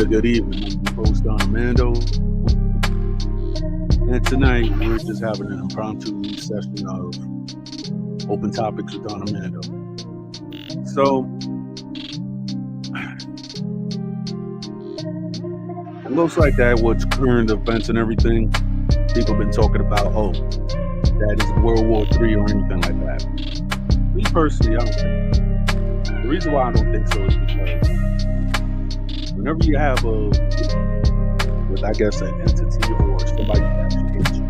good evening. I'm your host, Armando. And tonight we're just having an impromptu session of open topics with Armando. So, it looks like that with current events and everything, people have been talking about, that is World War III or anything like that. Me personally, I don't think. The reason why I don't think so is because whenever you have with I guess an entity or somebody that actually hates you,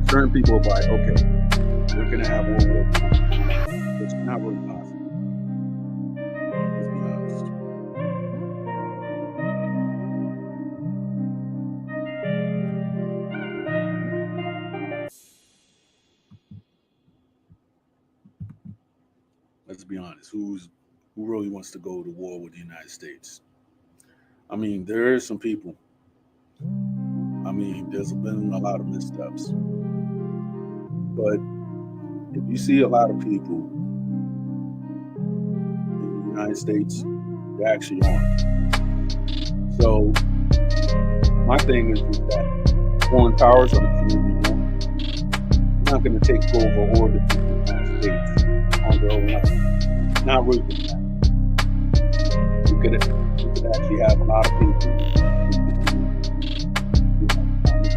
certain people are like, okay, we're gonna have World War III. It's not really possible. Let's be honest. Let's be honest. Who really wants to go to war with the United States? I mean, there is some people. I mean, there's been a lot of missteps. But if you see a lot of people in the United States, they actually aren't. So my thing is that foreign powers are extremely wrong. You're not going to take over all the people in the United States on their own life. Not really good that. You could actually have a lot of people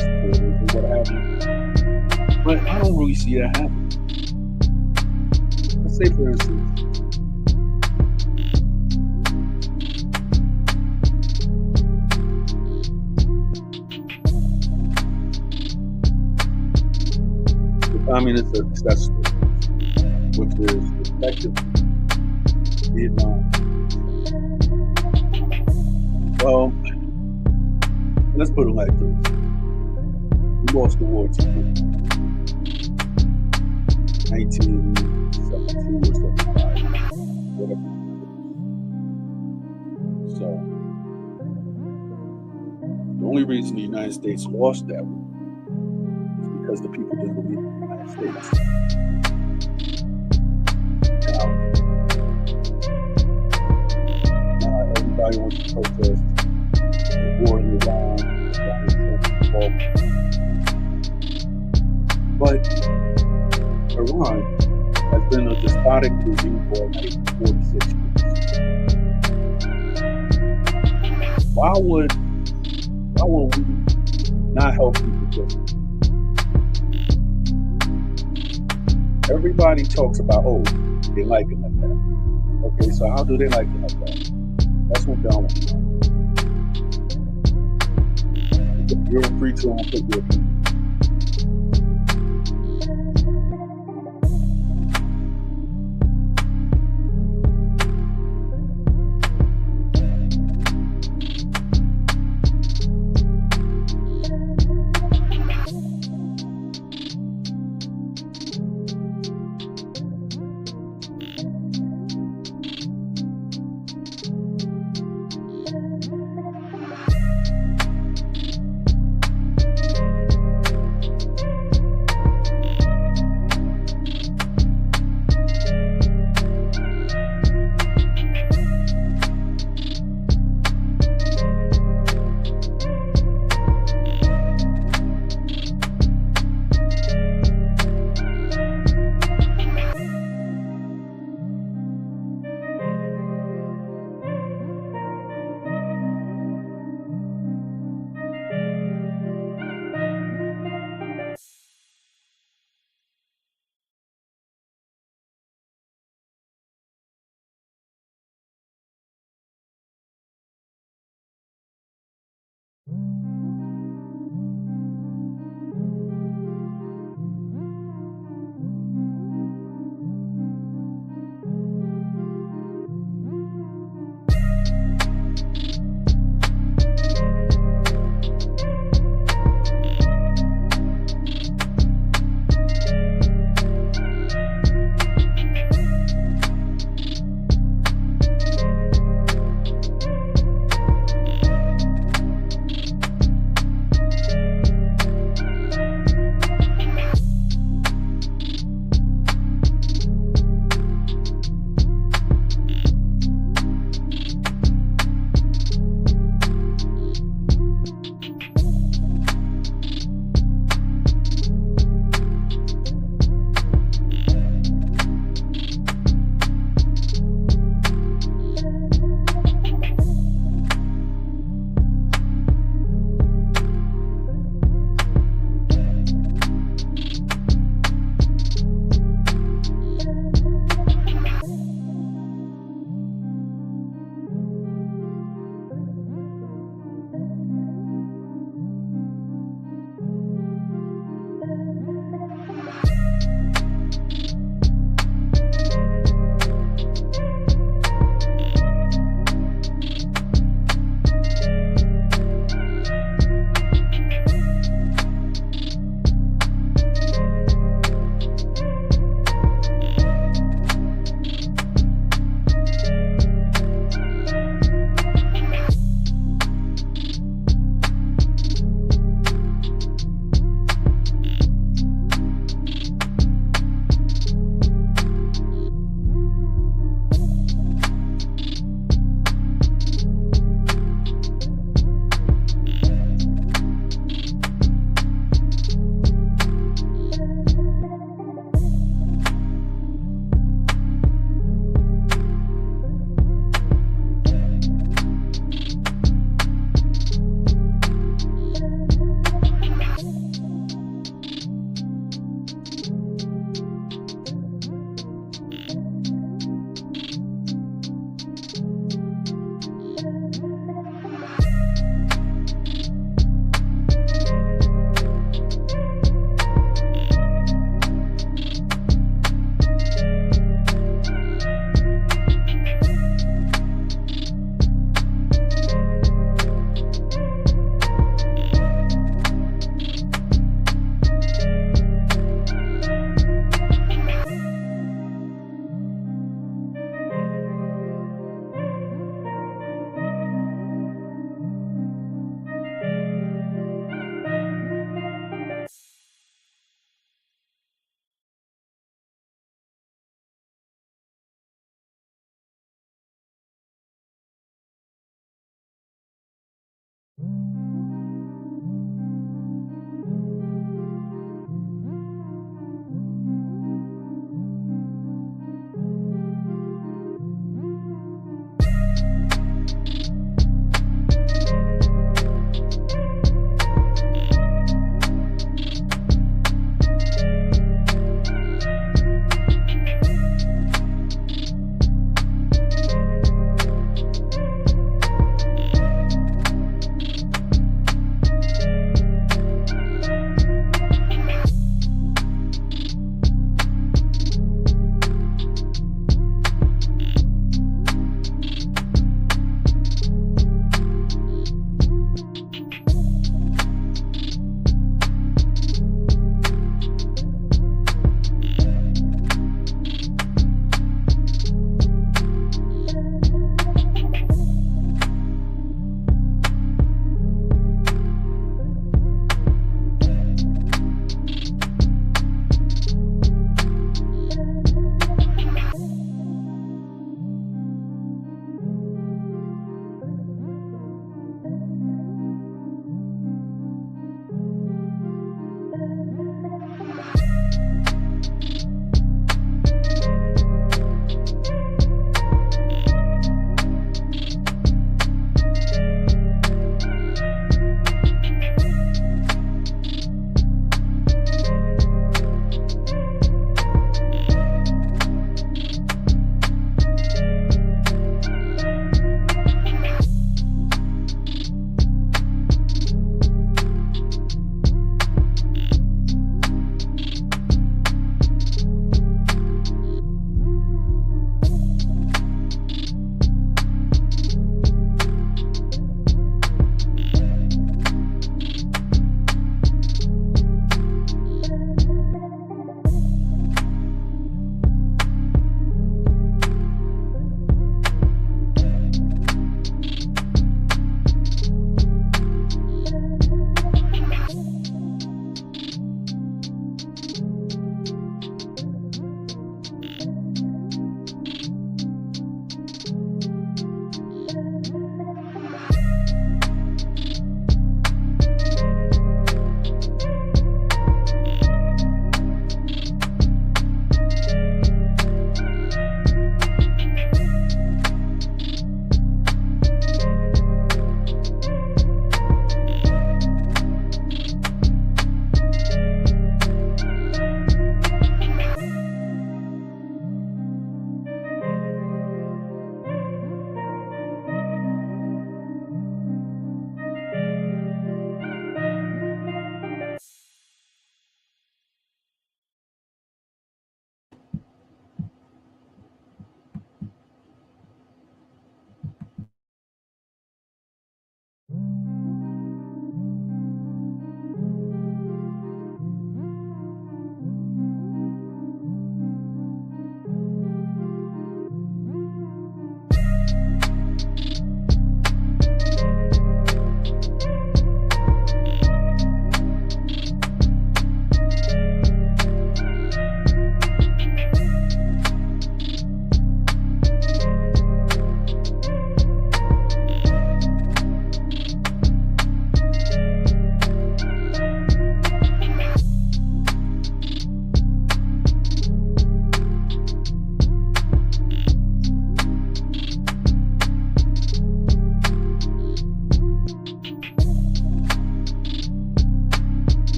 supporters or what have you. But I don't really see that happening. Let's say, for instance, the communist success story, which is effectively Vietnam. Well, let's put it like this. We lost the war to 1972 or 75, whatever. So, the only reason the United States lost that war is because the people didn't believe in the United States. Now everybody wants to protest the war in Iran, but Iran has been a despotic regime for like 46 years. Why would we not help people get it? Everybody talks about, they like it like that. Okay, so how do they like it like that? That's what they want. You're free to put your opinion.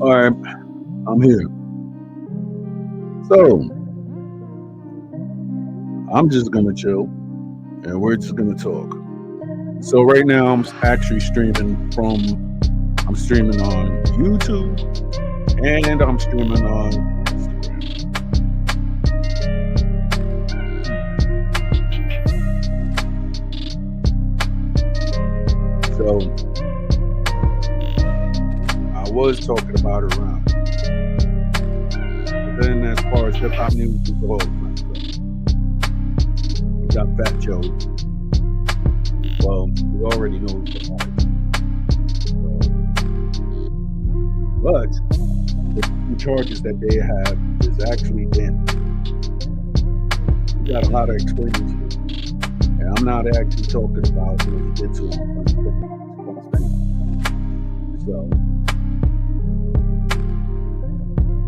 All right, I'm here. So I'm just gonna chill and we're just gonna talk. So right now actually streaming I'm streaming on YouTube and I'm streaming on Instagram. So I was talking about it around. But then as far as hip hop news is all messed up. We got Fat Joe. Well, we already know what's going on. But the charges that they have is actually damn. We got a lot of explaining to do. And I'm not actually talking about what he did to him. So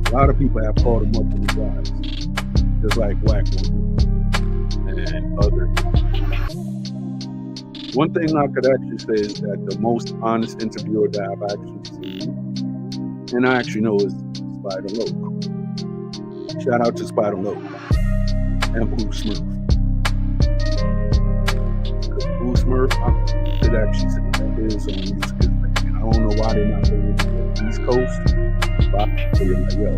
a lot of people have called him up in his eyes, just like Black women and other. One thing I could actually say is that the most honest interviewer that I've actually seen, and I actually know, is Spider Loke. Shout out to Spider Loke and Blue Smurf. Because Blue Smurf, I could actually say that his own music is banging. I don't know why they're not playing it on the East Coast, but I feel like, yo,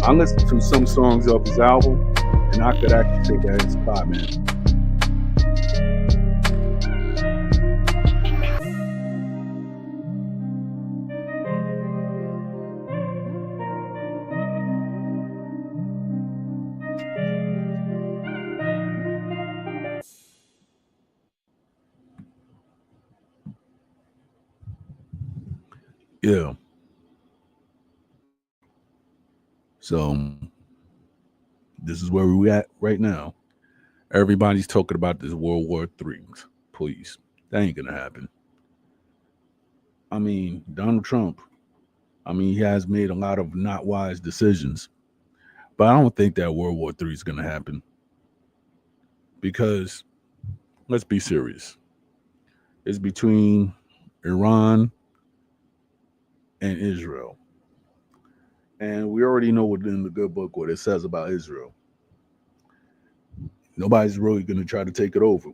I listened to some songs off his album, and I could actually say that it's fire, man. Yeah. So this is where we're at right now. Everybody's talking about this World War III. Please, that ain't gonna happen. I mean, Donald Trump. I mean, he has made a lot of not wise decisions, but I don't think that World War III is gonna happen because let's be serious. It's between Iran and Israel, and we already know what in the good book what it says about Israel. Nobody's really gonna try to take it over.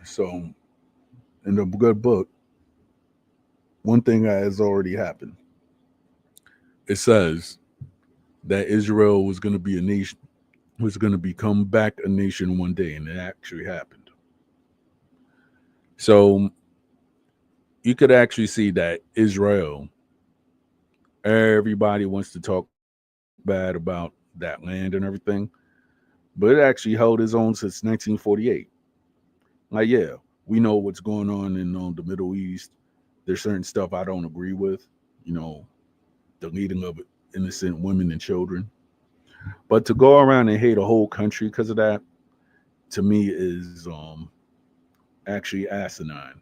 So, in the good book, one thing that has already happened. It says that Israel was going to be a nation, was going to become back a nation one day, and it actually happened. So you could actually see that Israel, everybody wants to talk bad about that land and everything, but it actually held its own since 1948. Like, yeah, we know what's going on in the Middle East. There's certain stuff I don't agree with, you know, the leading of innocent women and children. But to go around and hate a whole country because of that, to me, is actually asinine.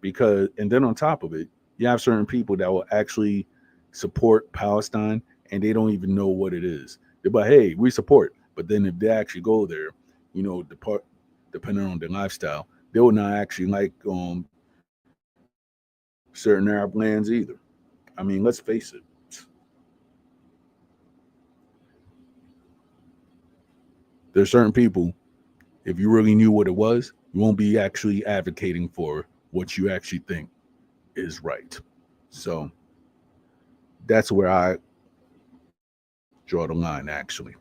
Because, and then on top of it, you have certain people that will actually support Palestine and they don't even know what it is. They're like, hey, we support. But then if they actually go there, you know, depending on their lifestyle, they will not actually like certain Arab lands either. I mean, let's face it. There's certain people, if you really knew what it was, you won't be actually advocating for what you actually think is right. So that's where I draw the line, actually.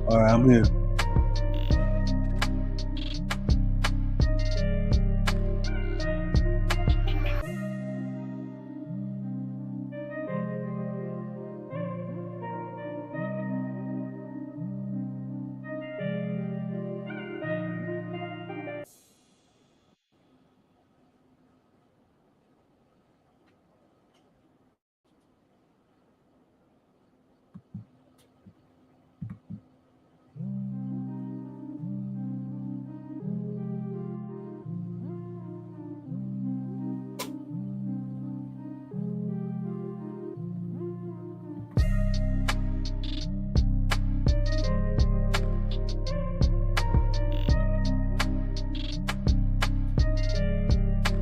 All right, I'm here.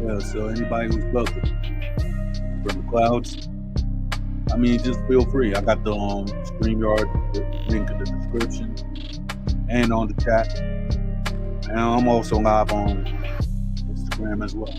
Yeah, so anybody who's welcome from the clouds, I mean, just feel free. I got the StreamYard link in the description and on the chat. And I'm also live on Instagram as well.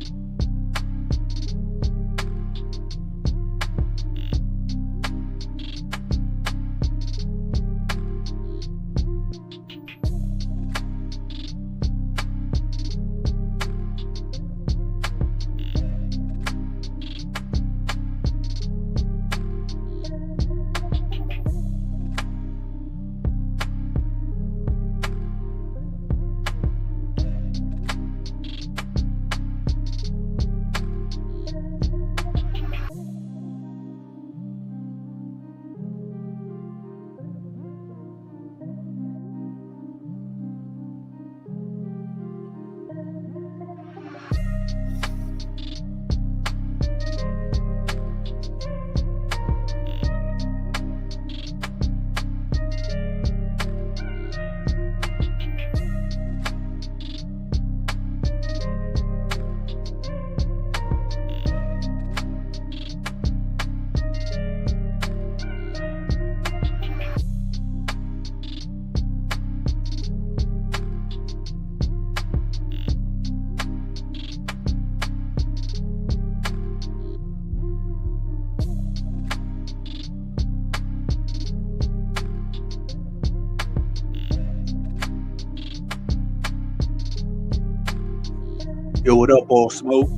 Yo, what up, All Smoke?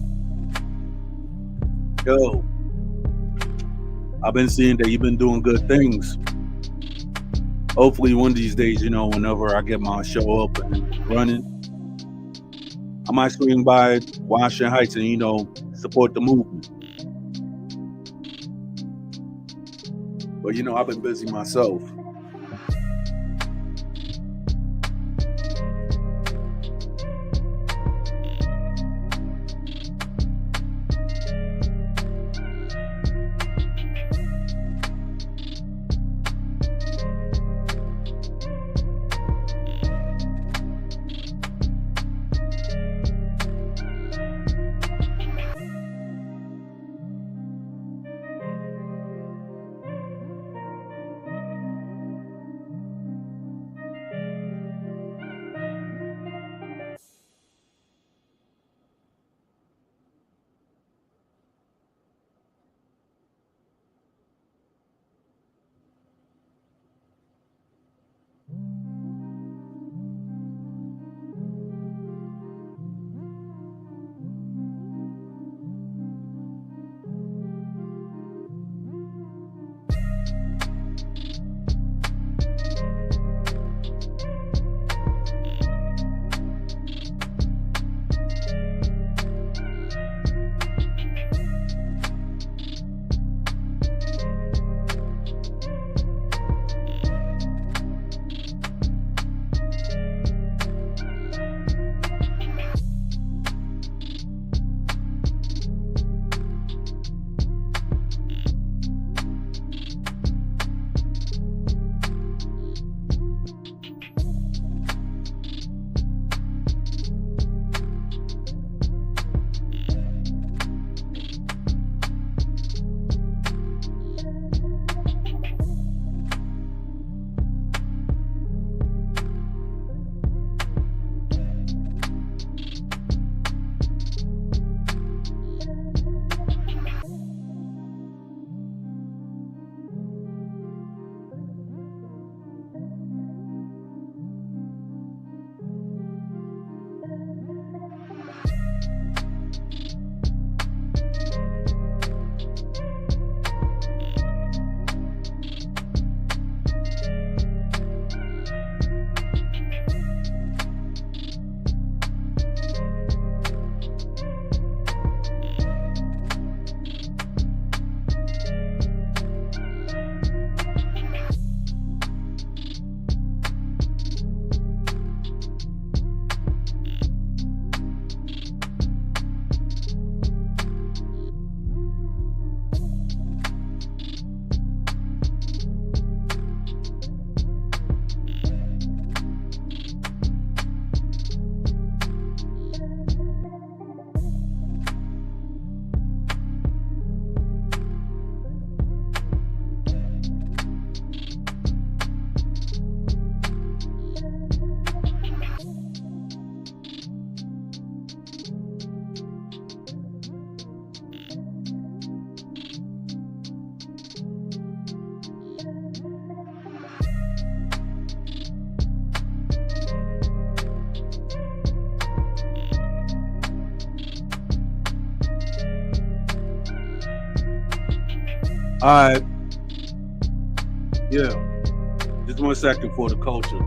Yo, I've been seeing that you've been doing good things. Hopefully, one of these days, whenever I get my show up and running, I might swing by Washington Heights and, support the movement. But, I've been busy myself. Alright, yeah. Just 1 second for the culture.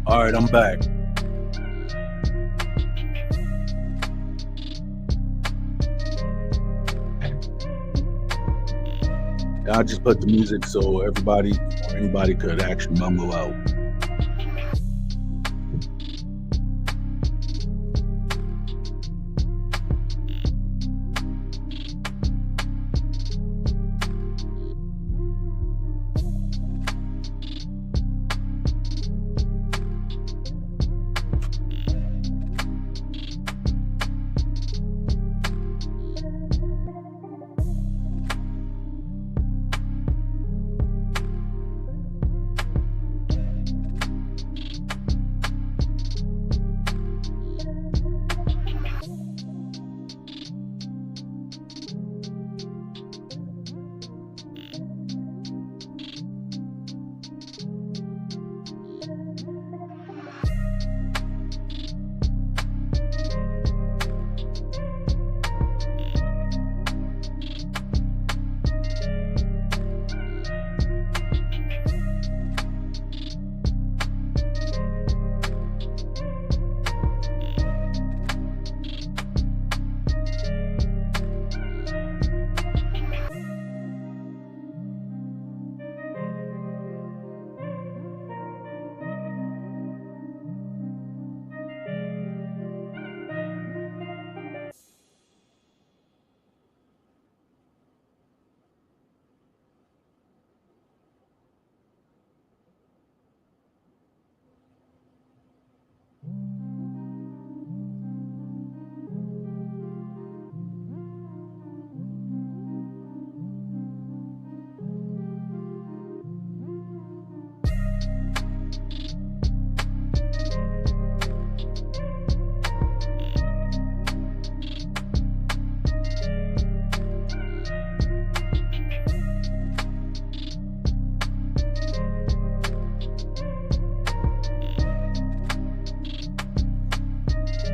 All right, I'm back. I just put the music so everybody or anybody could actually mumble out.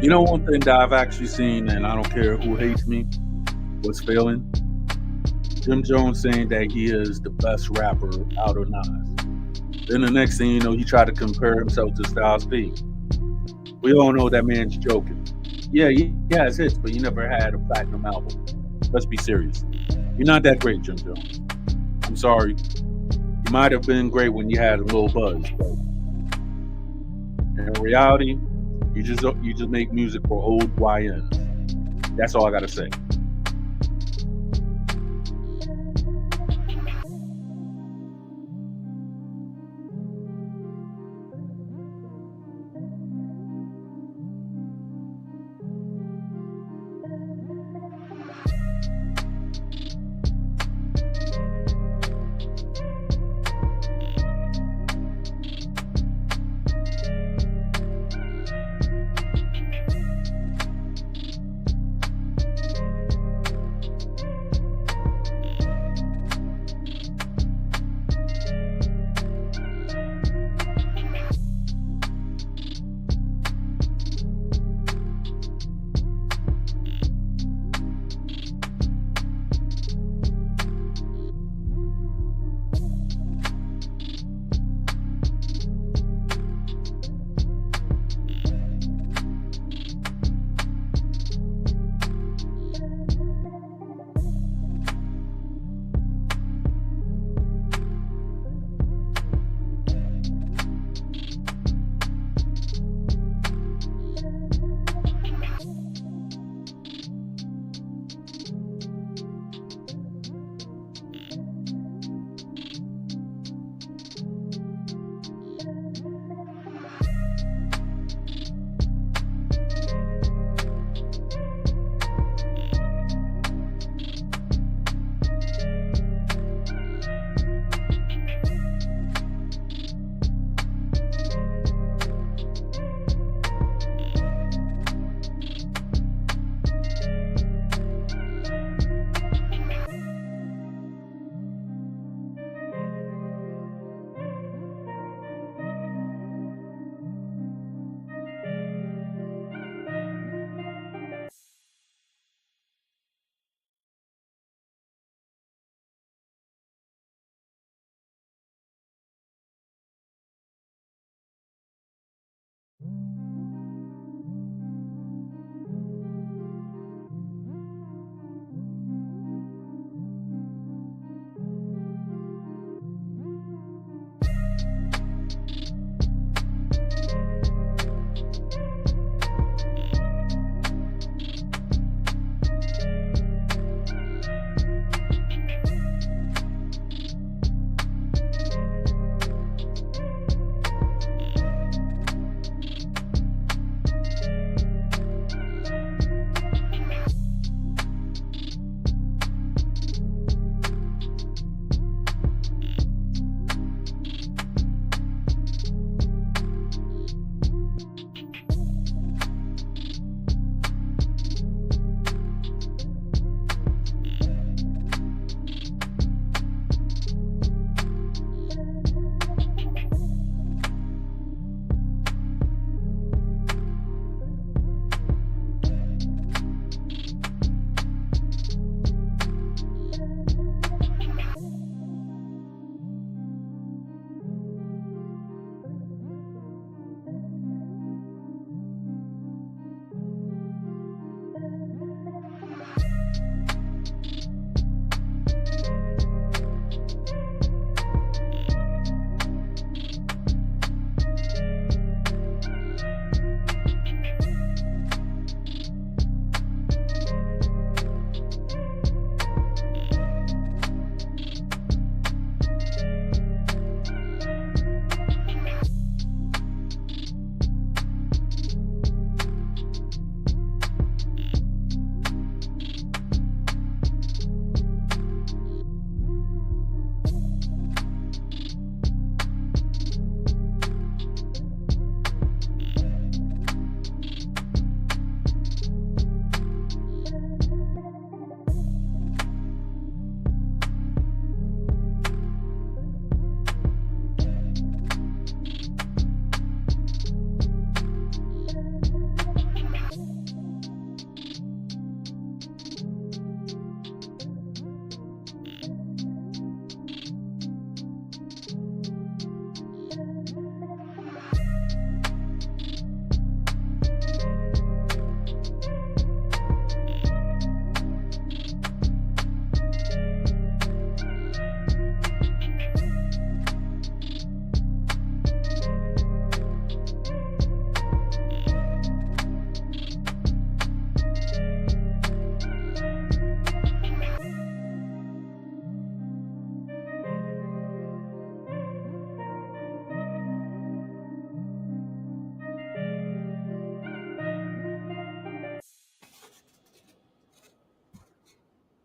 You know, one thing that I've actually seen, and I don't care who hates me, what's failing? Jim Jones saying that he is the best rapper out of Nas. Then the next thing you know, he tried to compare himself to Styles P. We all know that man's joking. Yeah, he has hits, but he never had a platinum album. Let's be serious. You're not that great, Jim Jones. I'm sorry. You might have been great when you had a little buzz, but in reality, you just make music for old YNs. That's all I gotta say.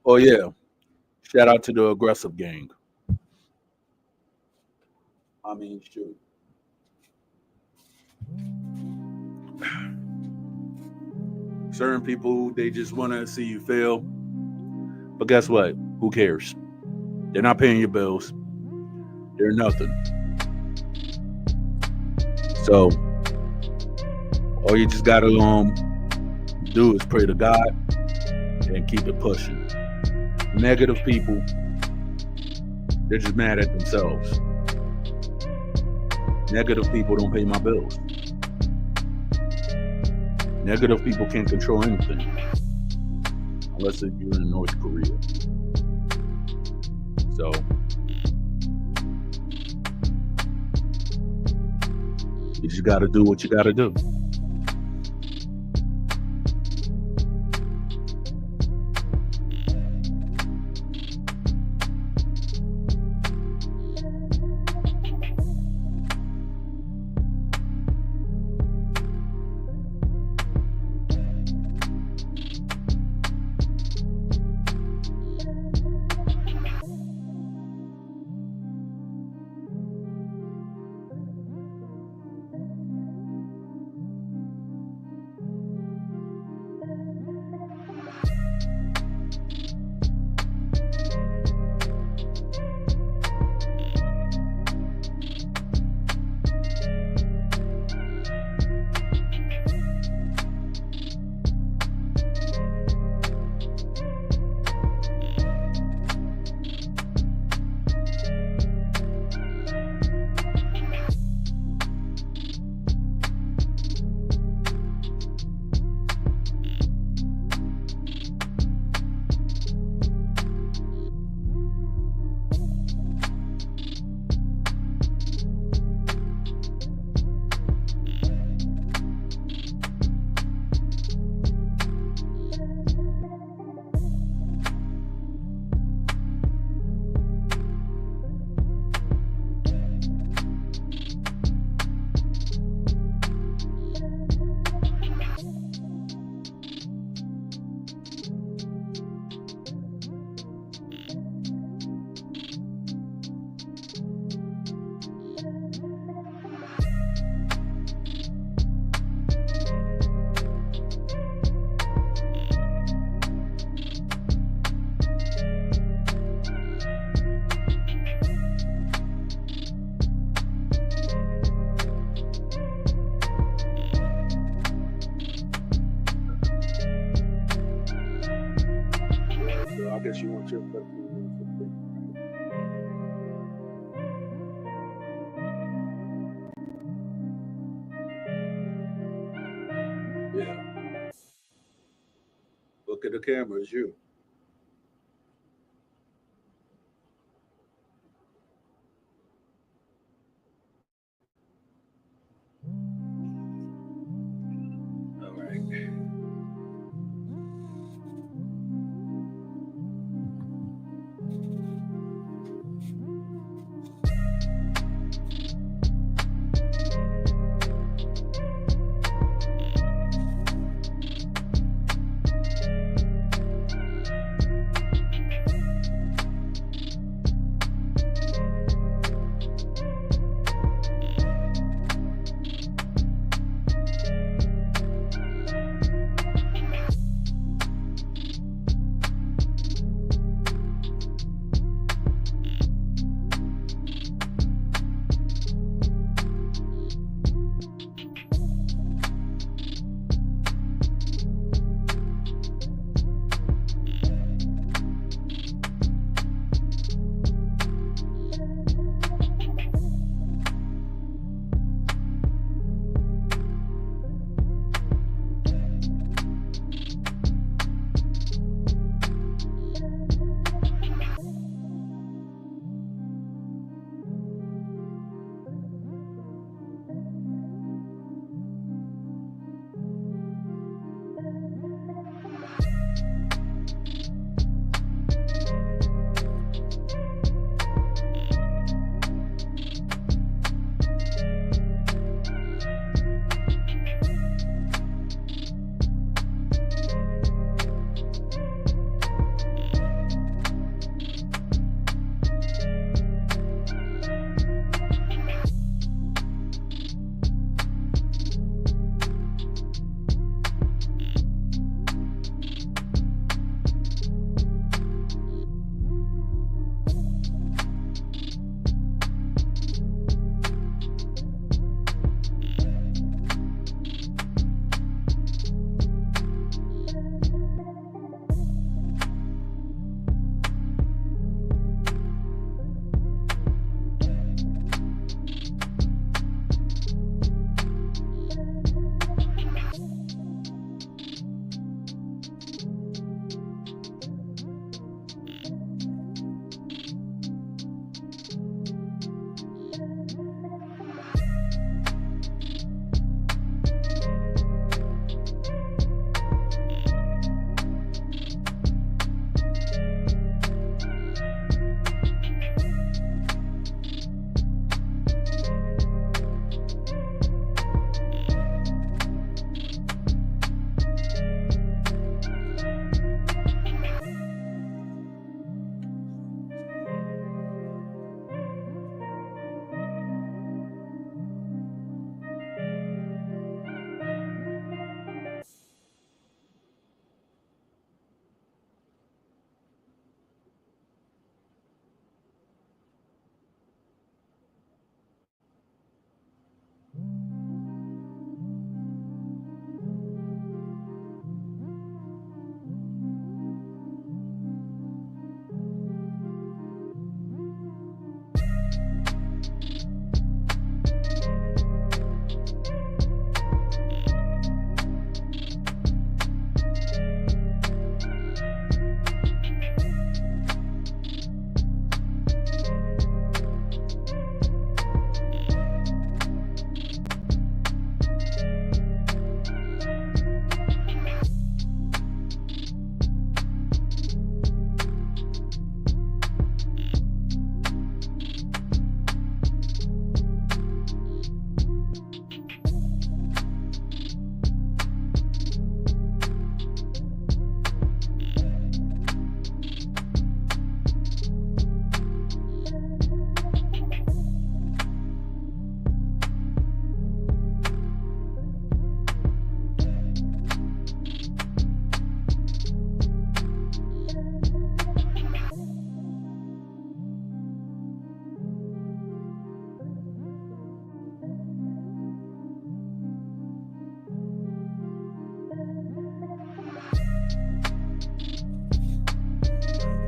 Oh yeah, shout out to the aggressive gang. I mean, shoot. Certain people they just want to see you fail, but guess what? Who cares? They're not paying your bills. They're nothing. So all you just gotta do is pray to God and keep it pushing. Negative people, they're just mad at themselves. Negative people don't pay my bills. Negative people can't control anything unless you're in North Korea. So you just got to do what you got to do. So I guess you want your 15 minutes of free. Yeah. Look at the camera, it's you. All right.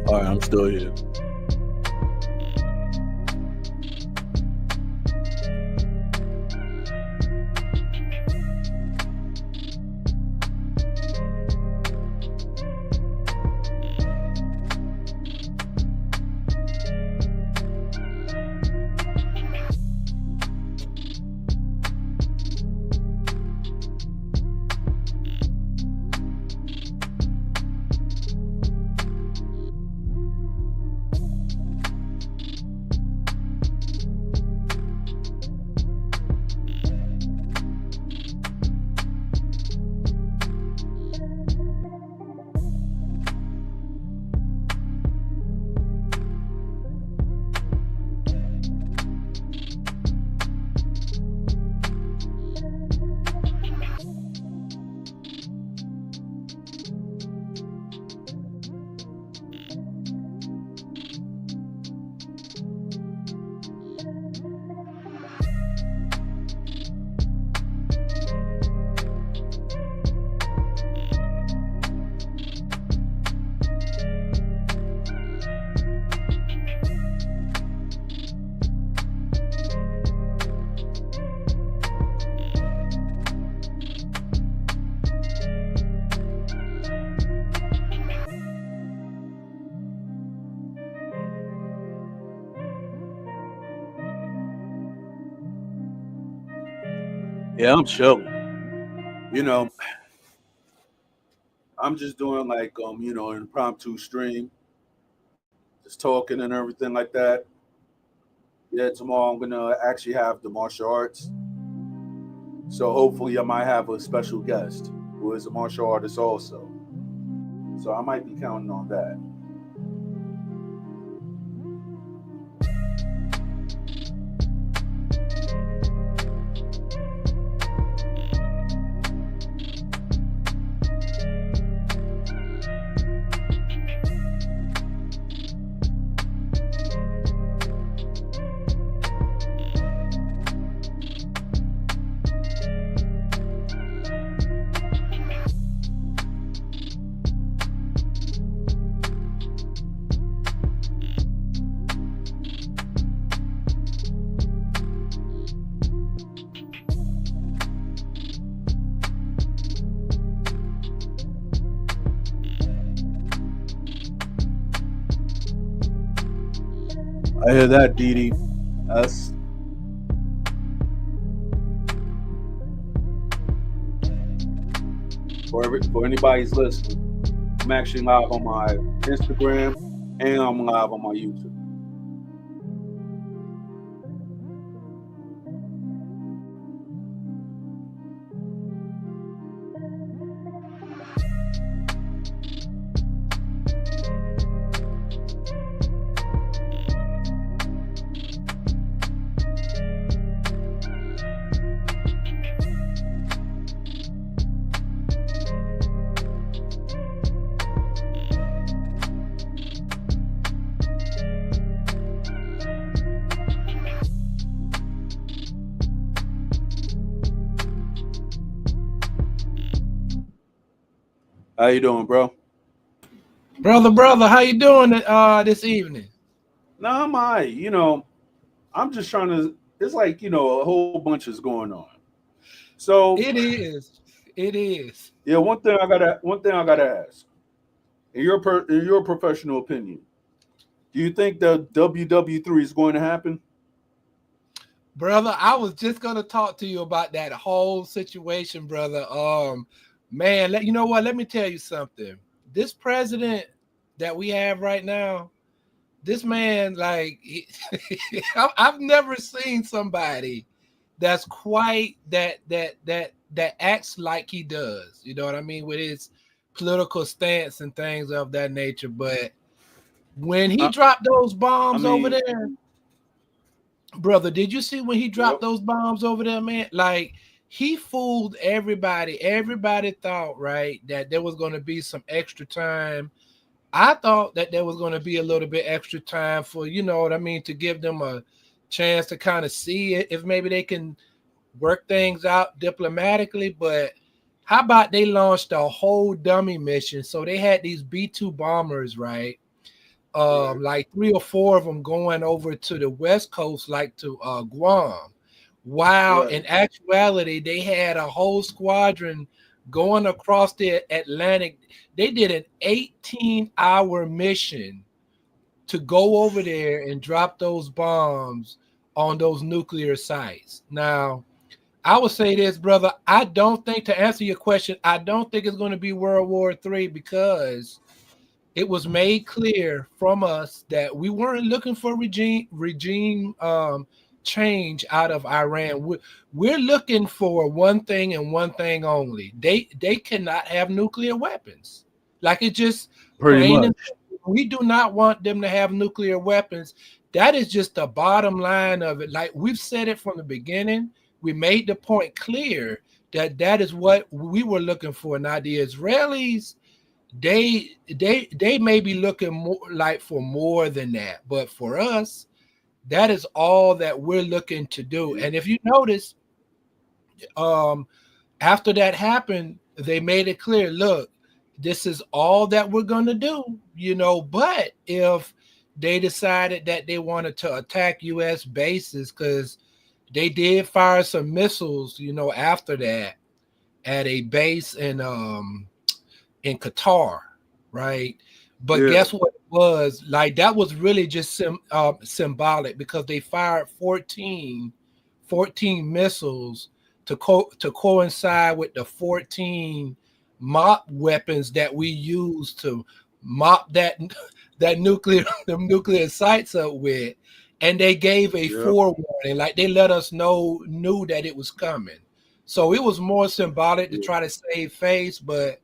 All right, I'm still here. Yeah, I'm chilling. You know, I'm just doing like an impromptu stream, just talking and everything like that. Yeah, tomorrow I'm gonna actually have the martial arts. So hopefully I might have a special guest who is a martial artist also. So I might be counting on that. I hear that, Didi. That's for anybody's listening. I'm actually live on my Instagram and I'm live on my YouTube. How you doing, bro? Brother, how you doing this evening? No, I'm alright. I'm just trying to. It's like a whole bunch is going on. So It is. It is. yeah, one thing I gotta ask. In your professional opinion, do you think the WW3 is going to happen? Brother, I was just gonna talk to you about that whole situation, brother. Man, you know what? Let me tell you something. This president that we have right now, this man, I've never seen somebody that's quite that acts like he does. You know what I mean? With his political stance and things of that nature. But when he I, dropped those I bombs over mean, there, brother, did you see when he dropped yep. those bombs over there, man? Like he fooled everybody. Everybody thought, right, that there was going to be some extra time. I thought that there was going to be a little bit extra time for, you know what I mean, to give them a chance to kind of see it if maybe they can work things out diplomatically. But how about they launched a whole dummy mission? So they had these B 2 bombers, right? Right. like 3 or 4 of them going over to the West Coast, like to Guam. While in Right. actuality, they had a whole squadron going across the Atlantic. They did an 18-hour mission to go over there and drop those bombs on those nuclear sites. Now, I would say this, brother. I don't think, to answer your question, I don't think it's going to be World War III, because it was made clear from us that we weren't looking for regime change out of Iran. We're looking for one thing and one thing only. They cannot have nuclear weapons. Like, it just Pretty plain and much. simple. We do not want them to have nuclear weapons. That is just the bottom line of it. Like, we've said it from the beginning. We made the point clear that that is what we were looking for. Now the Israelis, they may be looking more like for more than that, but for us, that is all that we're looking to do. Yeah. And if you notice, um after that happened, they made it clear, look, this is all that we're going to do, but if they decided that they wanted to attack US bases, because they did fire some missiles, after that, at a base in Qatar, right? But Yeah. guess what it was? Like, that was really just symbolic, because they fired 14 missiles to coincide with the 14 mop weapons that we use to mop that nuclear the nuclear sites up with, and they gave a Yep. forewarning, like they let us knew that it was coming. So it was more symbolic to Yeah. try to save face, but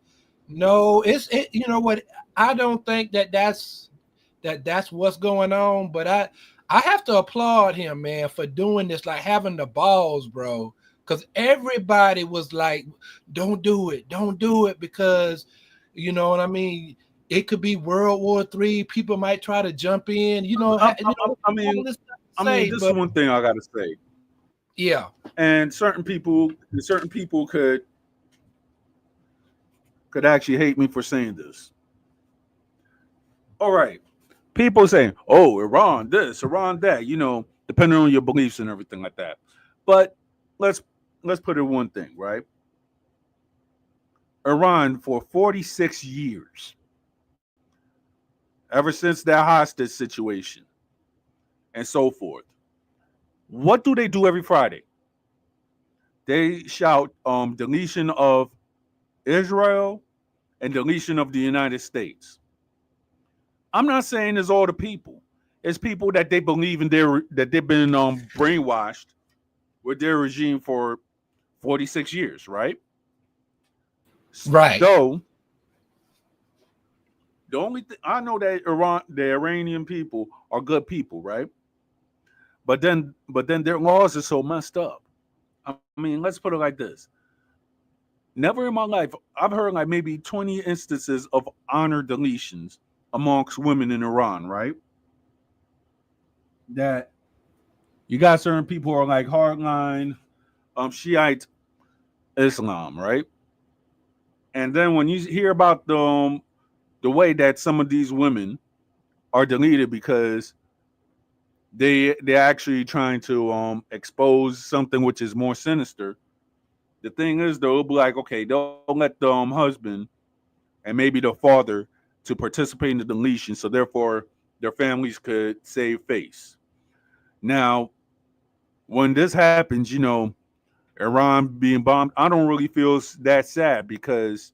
no, you know what? I don't think that's what's going on. But I have to applaud him, man, for doing this, like having the balls, bro. Because everybody was like, don't do it, because you know what I mean. It could be World War III. People might try to jump in. I, I, I All mean, this stuff to say, this is but one thing I gotta say. yeah, And certain people could actually hate me for saying this. All right. People saying, "Oh, Iran this, Iran that," depending on your beliefs and everything like that. But let's let's put it one thing, right? Iran for 46 years, ever since that hostage situation and so forth. What do they do every Friday? They shout deletion of Israel and deletion of the United States. I'm not saying it's all the people. It's people that they believe in that they've been brainwashed with their regime for 46 years, right? right. Though the only thing I know, that the Iranian people are good people, right? But then their laws are so messed up. I mean, let's put it like this. Never in my life I've heard like maybe 20 instances of honor deletions amongst women in Iran, right? That you got certain people who are like hardline Shiite Islam, right? And then when you hear about the way that some of these women are deleted because they're actually trying to expose something which is more sinister. The thing is, though, it'll be like, okay, they'll let the husband and maybe the father to participate in the deletion, so therefore their families could save face. Now, when this happens, Iran being bombed, I don't really feel that sad because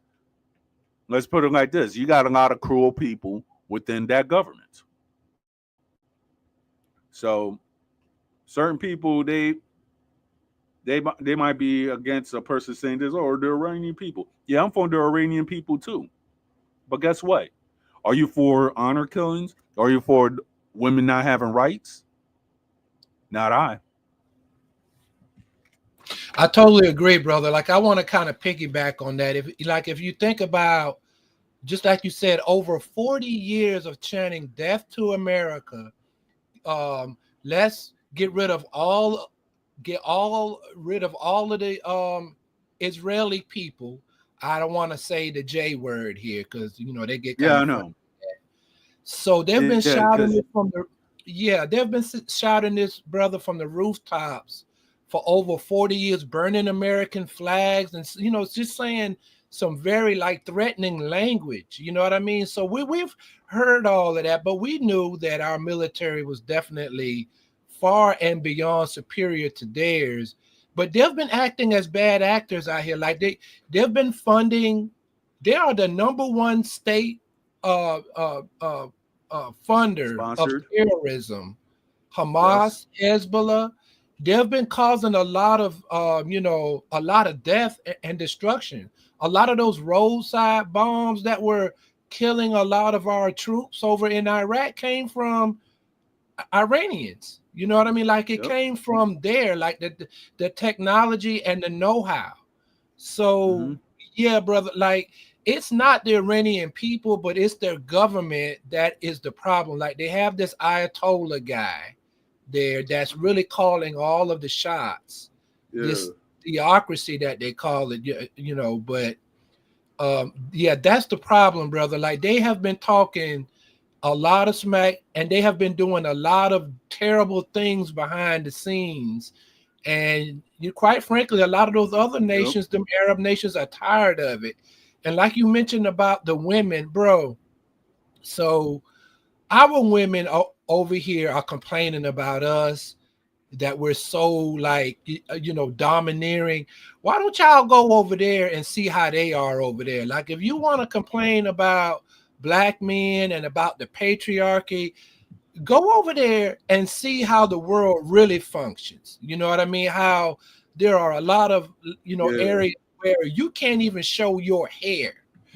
let's put it like this: you got a lot of cruel people within that government. So certain people they might be against a person saying this, or the Iranian people. Yeah, I'm for the Iranian people too. But guess what? Are you for honor killings? Are you for women not having rights? Not I. I totally agree, brother. Like, I want to kind of piggyback on that. If you think about, just like you said, over 40 years of chanting "Death to America," let's get rid of all of the Israeli people. I don't want to say the J word here, because they get Yeah, kind I of funny. know. So they've been Yeah, because shouting it from the yeah, they've been shouting this brother from the rooftops for over 40 years, burning American flags and just saying some very like threatening language. You know what I mean? So we've heard all of that, but we knew that our military was definitely far and beyond superior to theirs. But they've been acting as bad actors out here. Like they've been funding. They are the number one state uh, uh, uh, funder of sponsored. terrorism. Yes. Hamas, Hezbollah, they've been causing a lot of, a lot of death and destruction. A lot of those roadside bombs that were killing a lot of our troops over in Iraq came from Iranians. You know what I mean? Like it Yep. came from there, like the technology and the know-how. So Hmm. yeah, brother, like it's not the Iranian people, but it's their government that is the problem. Like they have this Ayatollah guy there that's really calling all of the shots. This Yeah. theocracy that they call it, but yeah, that's the problem, brother. Like they have been talking a lot of smack and they have been doing a lot of terrible things behind the scenes. And quite frankly, a lot of those other Yep. nations, them Arab nations, are tired of it. And like you mentioned about the women, bro. So our women over here are complaining about us that we're so like domineering. Why don't y'all go over there and see how they are over there? Like if you want to complain about black men and about the patriarchy, go over there and see how the world really functions. You know what I mean? How there are a lot of Yeah. areas where you can't even show your hair.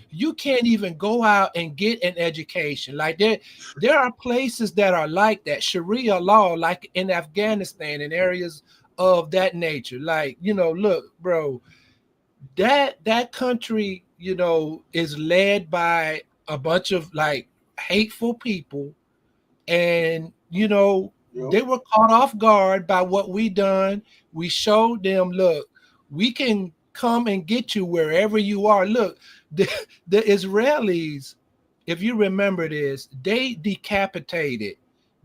You can't even go out and get an education. Like there are places that are like that. Sharia law, like in Afghanistan and areas of that nature. Like, look, bro, that country, is led by a bunch of like hateful people, and Yep. they were caught off guard by what we done. We showed them, look, we can come and get you wherever you are. Look, the, the Israelis, if you remember this, they decapitated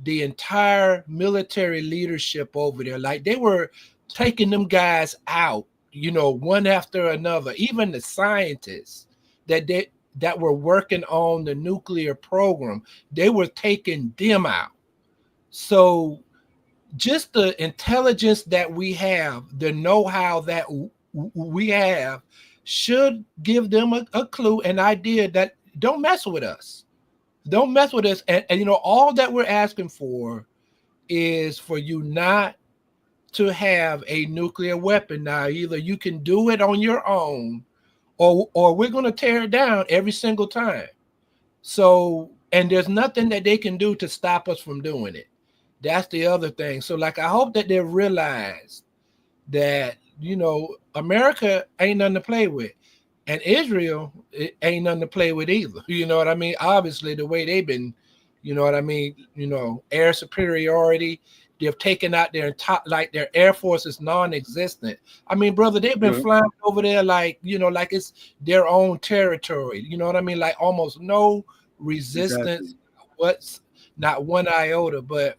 the entire military leadership over there. Like they were taking them guys out, one after another. Even the scientists that were working on the nuclear program, they were taking them out. So just the intelligence that we have, the know-how that we have, should give them a clue, an idea that don't mess with us. Don't mess with us. And all that we're asking for is for you not to have a nuclear weapon. Now, either you can do it on your own, or we're going to tear it down every single time. So, and there's nothing that they can do to stop us from doing it. That's the other thing. So, like, I hope that they realize that, America ain't nothing to play with. And Israel it ain't nothing to play with either. You know what I mean? Obviously, the way they've been, you know what I mean? Air superiority. They've taken out their top, like their air force is non-existent. I mean, brother, they've been Yeah. flying over there like, like it's their own territory. You know what I mean? Like almost no resistance. Exactly. What's not one iota. But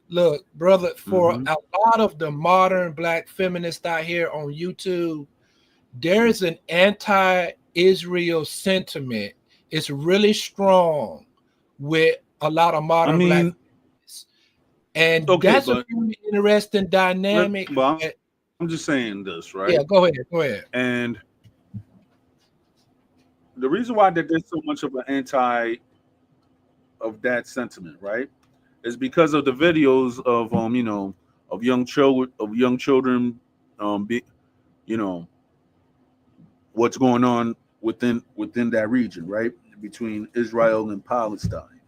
look, brother, for Hmm. a lot of the modern black feminists out here on YouTube, there is an anti-Israel sentiment. It's really strong with a lot of I modern black mean, feminists. And okay, that's a but really interesting dynamic. but I'm just saying this, right? Yeah, go ahead. Go ahead. And the reason why that there's so much of an anti of that sentiment, right, is because of the videos of young children, be, you know what's going on within that region, right, between Israel and Palestine.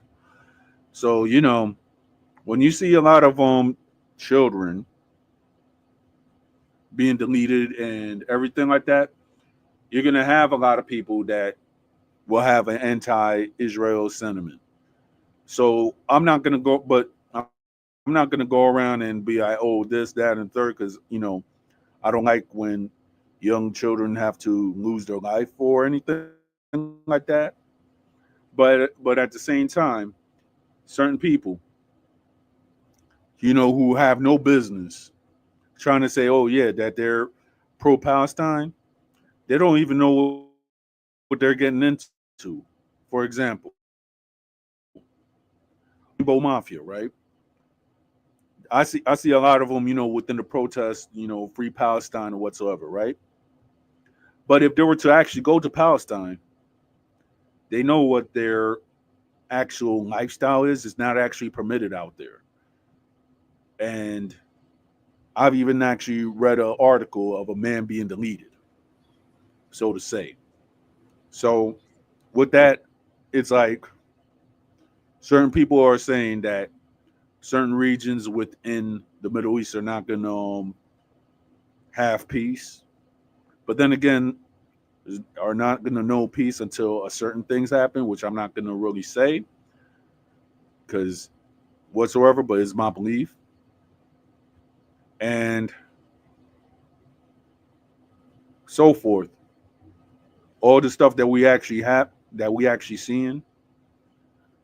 So when you see a lot of children being deleted and everything like that, you're gonna have a lot of people that will have an anti-Israel sentiment. So I'm not gonna go, but I'm not gonna go around and be like, oh, this, that, and third, because I don't like when young children have to lose their life or anything like that. But at the same time, certain people, who have no business trying to say, oh yeah, that they're pro Palestine, they don't even know what they're getting into. For example, Rainbow Mafia, right? I see a lot of them, within the protest, free Palestine or whatsoever, right? But if they were to actually go to Palestine, they know what their actual lifestyle is. It's not actually permitted out there. And I've even actually read an article of a man being deleted, so to say. So with that, it's like certain people are saying that certain regions within the Middle East are not going to have peace. But then again, are not going to know peace until a certain things happen, which I'm not going to really say because whatsoever, but it's my belief. And so forth. All the stuff that we actually have, that we actually seeing,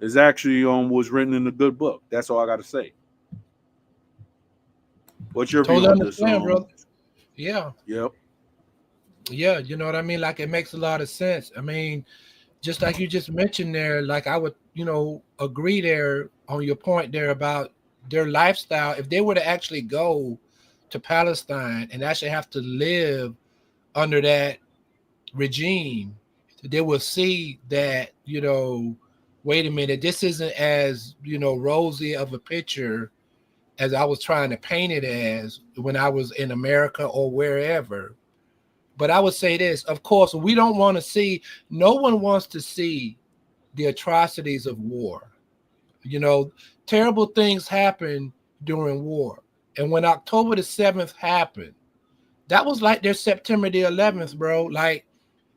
is actually was written in a good book. That's all I got to say. What's your view Totally on this? understand, brother. Yeah, Yep. yeah, you know what I mean? Like it makes a lot of sense. I mean, just like you just mentioned there, like I would, agree there on your point there about their lifestyle. If they were to actually go to Palestine and actually have to live under that regime, they will see that, wait a minute, this isn't as, rosy of a picture as I was trying to paint it as when I was in America or wherever. But I would say this, of course, we don't want to see, no one wants to see the atrocities of war. You know, terrible things happen during war. And when October the 7th happened, that was like their September the 11th, bro. Like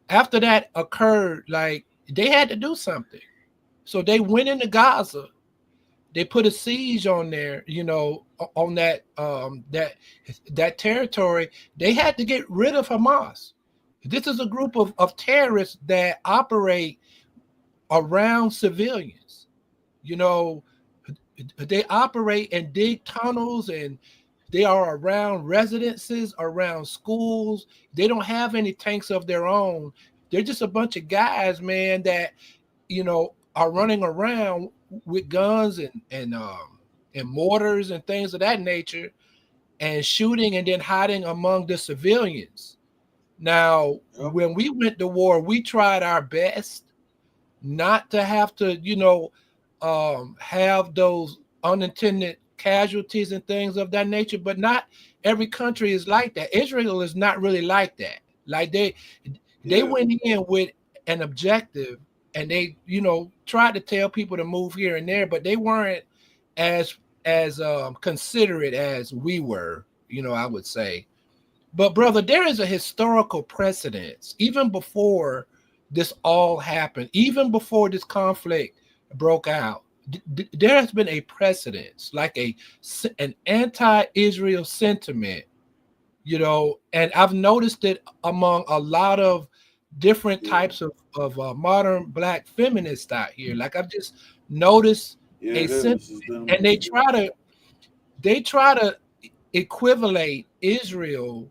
after that occurred, like they had to do something. So they went into Gaza. They put a siege on there, on that territory. They had to get rid of Hamas. This is a group of terrorists that operate around civilians. You know, they operate and dig tunnels and they are around residences, around schools. They don't have any tanks of their own. They're just a bunch of guys, man, that are running around with guns and mortars and things of that nature and shooting and then hiding among the civilians. Now, Yep. when we went to war, we tried our best not to have to, have those unintended casualties and things of that nature. But not every country is like that. Israel is not really like that. Like they Yeah. went in with an objective and they, tried to tell people to move here and there, but they weren't as considerate as we were, I would say. But brother, there is a historical precedence even before this all happened, even before this conflict broke out. There has been a precedence, like an anti-Israel sentiment, and I've noticed it among a lot of different Yeah. types of modern black feminists out here. Like I've just noticed Yeah, a it is. sentiment, It's been. and they try to equivalate Israel,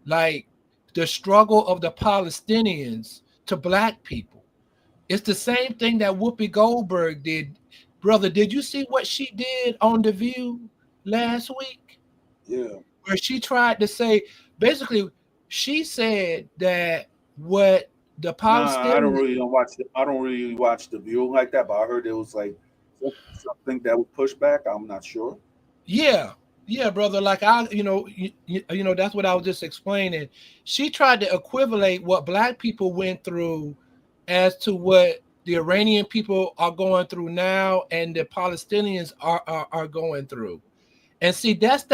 like the struggle of the Palestinians, to black people. It's the same thing that Whoopi Goldberg did. Brother, did you see what she did on The View last week? Yeah. Where she tried to say, basically, she said that what the Nah, I don't Palestinians, really don't watch. I don't really watch the View like that. But I heard it was like something that would push back. I'm not sure. yeah, yeah, brother, like that's what I was just explaining. She tried to equivalate what black people went through as to what the Iranian people are going through now and the Palestinians are going through. And see, that's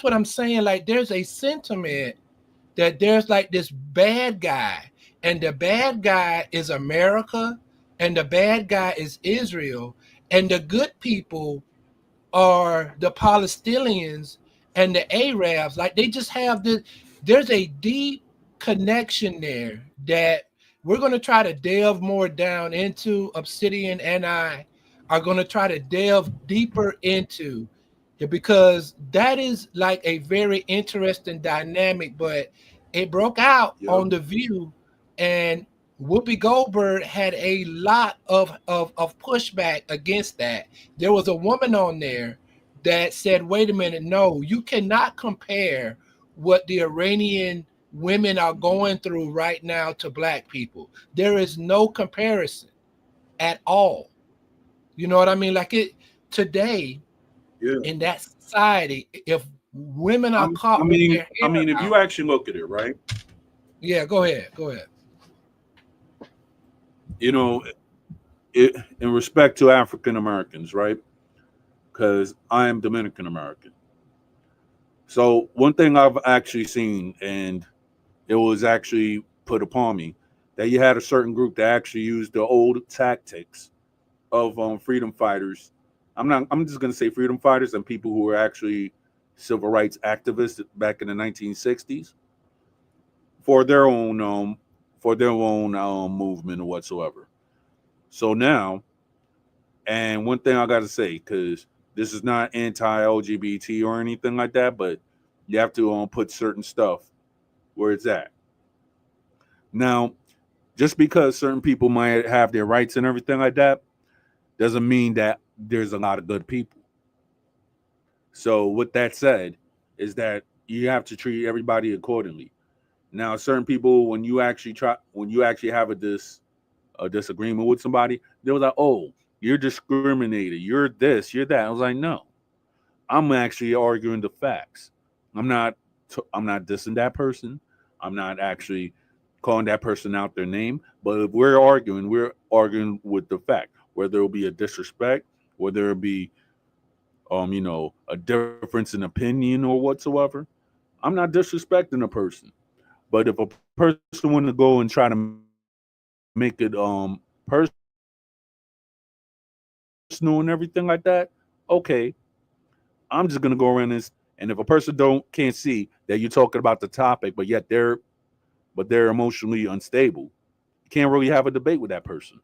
what I'm saying. Like there's a sentiment that there's like this bad guy, and the bad guy is America, and the bad guy is Israel, and the good people are the Palestinians and the Arabs. Like they just have this, there's a deep connection there that we're going to try to delve more down into. Obsidian and I are going to try to delve deeper into it, because that is like a very interesting dynamic. But it broke out Yep. on The View, and Whoopi Goldberg had a lot of pushback against that. There was a woman on there that said, wait a minute, no, you cannot compare what the Iranian women are going through right now to black people. There is no comparison at all. You know what I mean? Like, it today Yeah. in that society, if women are I caught with mean, their I hair mean, if you out, actually look at it, right? yeah, go ahead, go ahead. You know, in respect to African Americans, right? Because I am Dominican American. So one thing I've actually seen, and it was actually put upon me, that you had a certain group that actually used the old tactics of freedom fighters. I'm just gonna say freedom fighters and people who were actually civil rights activists back in the 1960s for their own movement or whatsoever. So now, and one thing I got to say, because this is not anti-LGBT or anything like that, but you have to put certain stuff where it's at. Now, just because certain people might have their rights and everything like that, doesn't mean that there's a lot of good people. So, with that said, is that you have to treat everybody accordingly. Now, certain people, when you actually have a disagreement with somebody, they was like, "Oh, you're discriminated. You're this. You're that." I was like, "No, I'm actually arguing the facts. I'm not. I'm not dissing that person. I'm not actually calling that person out their name. But if we're arguing with the fact. Whether it'll be a disrespect, whether it be a difference in opinion or whatsoever. I'm not disrespecting a person. But if a person want to go and try to make it personal and everything like that, okay, I'm just gonna go around this. And if a person don't can't see that you're talking about the topic, but they're emotionally unstable, you can't really have a debate with that person.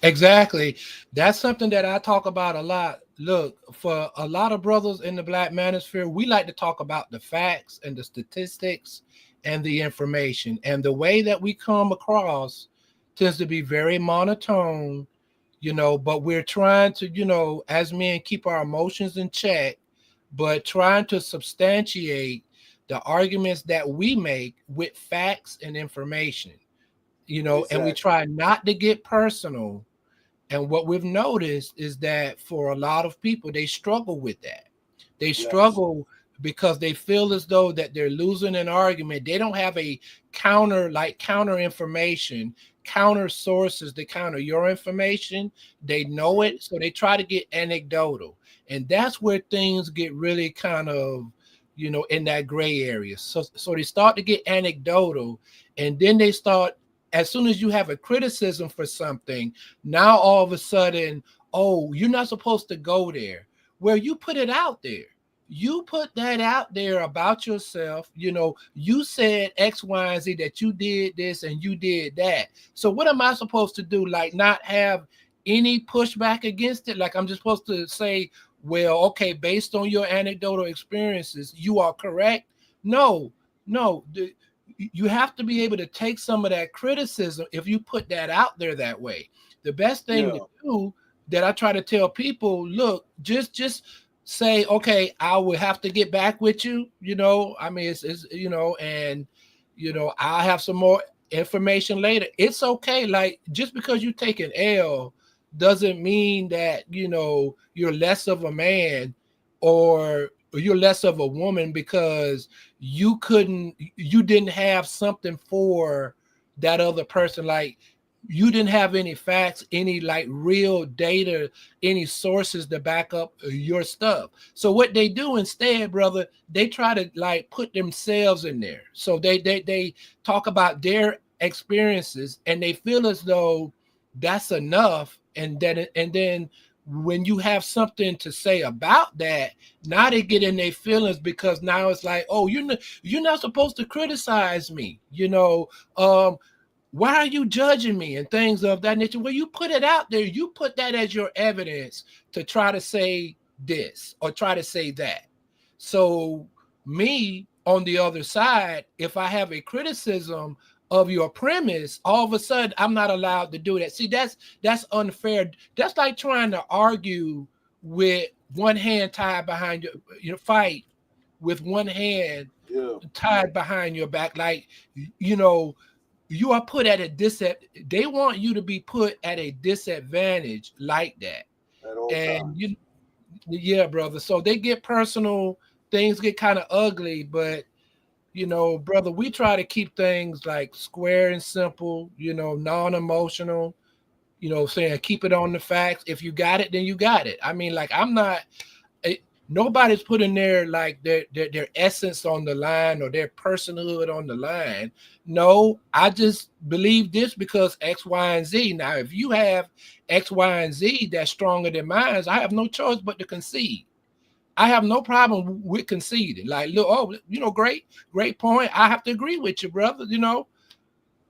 Exactly. That's something that I talk about a lot. Look, for a lot of brothers in the black manosphere, we like to talk about the facts and the statistics and the information. And the way that we come across tends to be very monotone, but we're trying to, as men, keep our emotions in check, but trying to substantiate the arguments that we make with facts and information, and we Exactly. try not to get personal. And what we've noticed is that for a lot of people, they struggle with that. They Yes. struggle because they feel as though that they're losing an argument. They don't have a counter information, counter sources to counter your information. They know Right. it, so they try to get anecdotal. And that's where things get really kind of, in that gray area. So they start to get anecdotal, and then they start, as soon as you have a criticism for something, now all of a sudden, oh, you're not supposed to go there. Well, you put it out there. You put that out there about yourself. You said X, Y, and Z, that you did this and you did that. So what am I supposed to do? Like, not have any pushback against it? Like, I'm just supposed to say, well, okay, based on your anecdotal experiences, you are correct? No, no. You have to be able to take some of that criticism if you put that out there that way. The best thing to Yeah. do, that I try to tell people, look, just say, okay, I will have to get back with you. I mean, it's and I'll have some more information later. It's okay. Like, just because you take an L doesn't mean that you're less of a man, or you're less of a woman, because you didn't have something for that other person. Like, you didn't have any facts, any like real data, any sources to back up your stuff. So what they do instead, brother, they try to like put themselves in there. So they talk about their experiences, and they feel as though that's enough. And then when you have something to say about that, now they get in their feelings because now it's like, oh, you're not supposed to criticize me, why are you judging me and things of that nature. Well, you put it out there, you put that as your evidence to try to say this or try to say that. So me on the other side, if I have a criticism of your premise, all of a sudden I'm not allowed to do that. See, that's unfair. That's like trying to argue with one hand tied behind your fight with one hand Yeah, tied behind your back. Like, you know, you are put at a they want you to be put at a disadvantage like that. at all And times. yeah, brother. So they get personal, things get kind of ugly, but brother, we try to keep things like square and simple, non-emotional, saying keep it on the facts. If you got it, then you got it. I mean, like I'm not it, nobody's putting their like their essence on the line or their personhood on the line. No, I just believe this because X, Y, and Z. Now, if you have X, Y, and Z that's stronger than mine, I have no choice but to concede. I have no problem with conceding. Like, look, oh, great point. I have to agree with you, brother.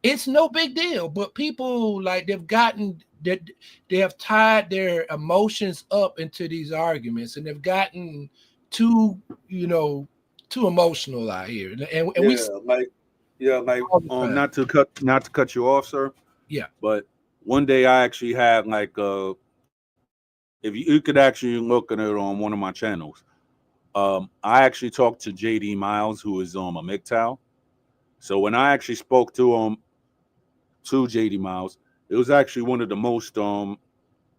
It's no big deal. But people like they have tied their emotions up into these arguments, and they've gotten too, too emotional out here. And we Yeah, see like all the time. not to cut you off, sir. Yeah. But one day I actually had like if you could actually look at it on one of my channels. I actually talked to JD Miles, who is a MGTOW. So when I actually spoke to JD Miles, it was actually one of the most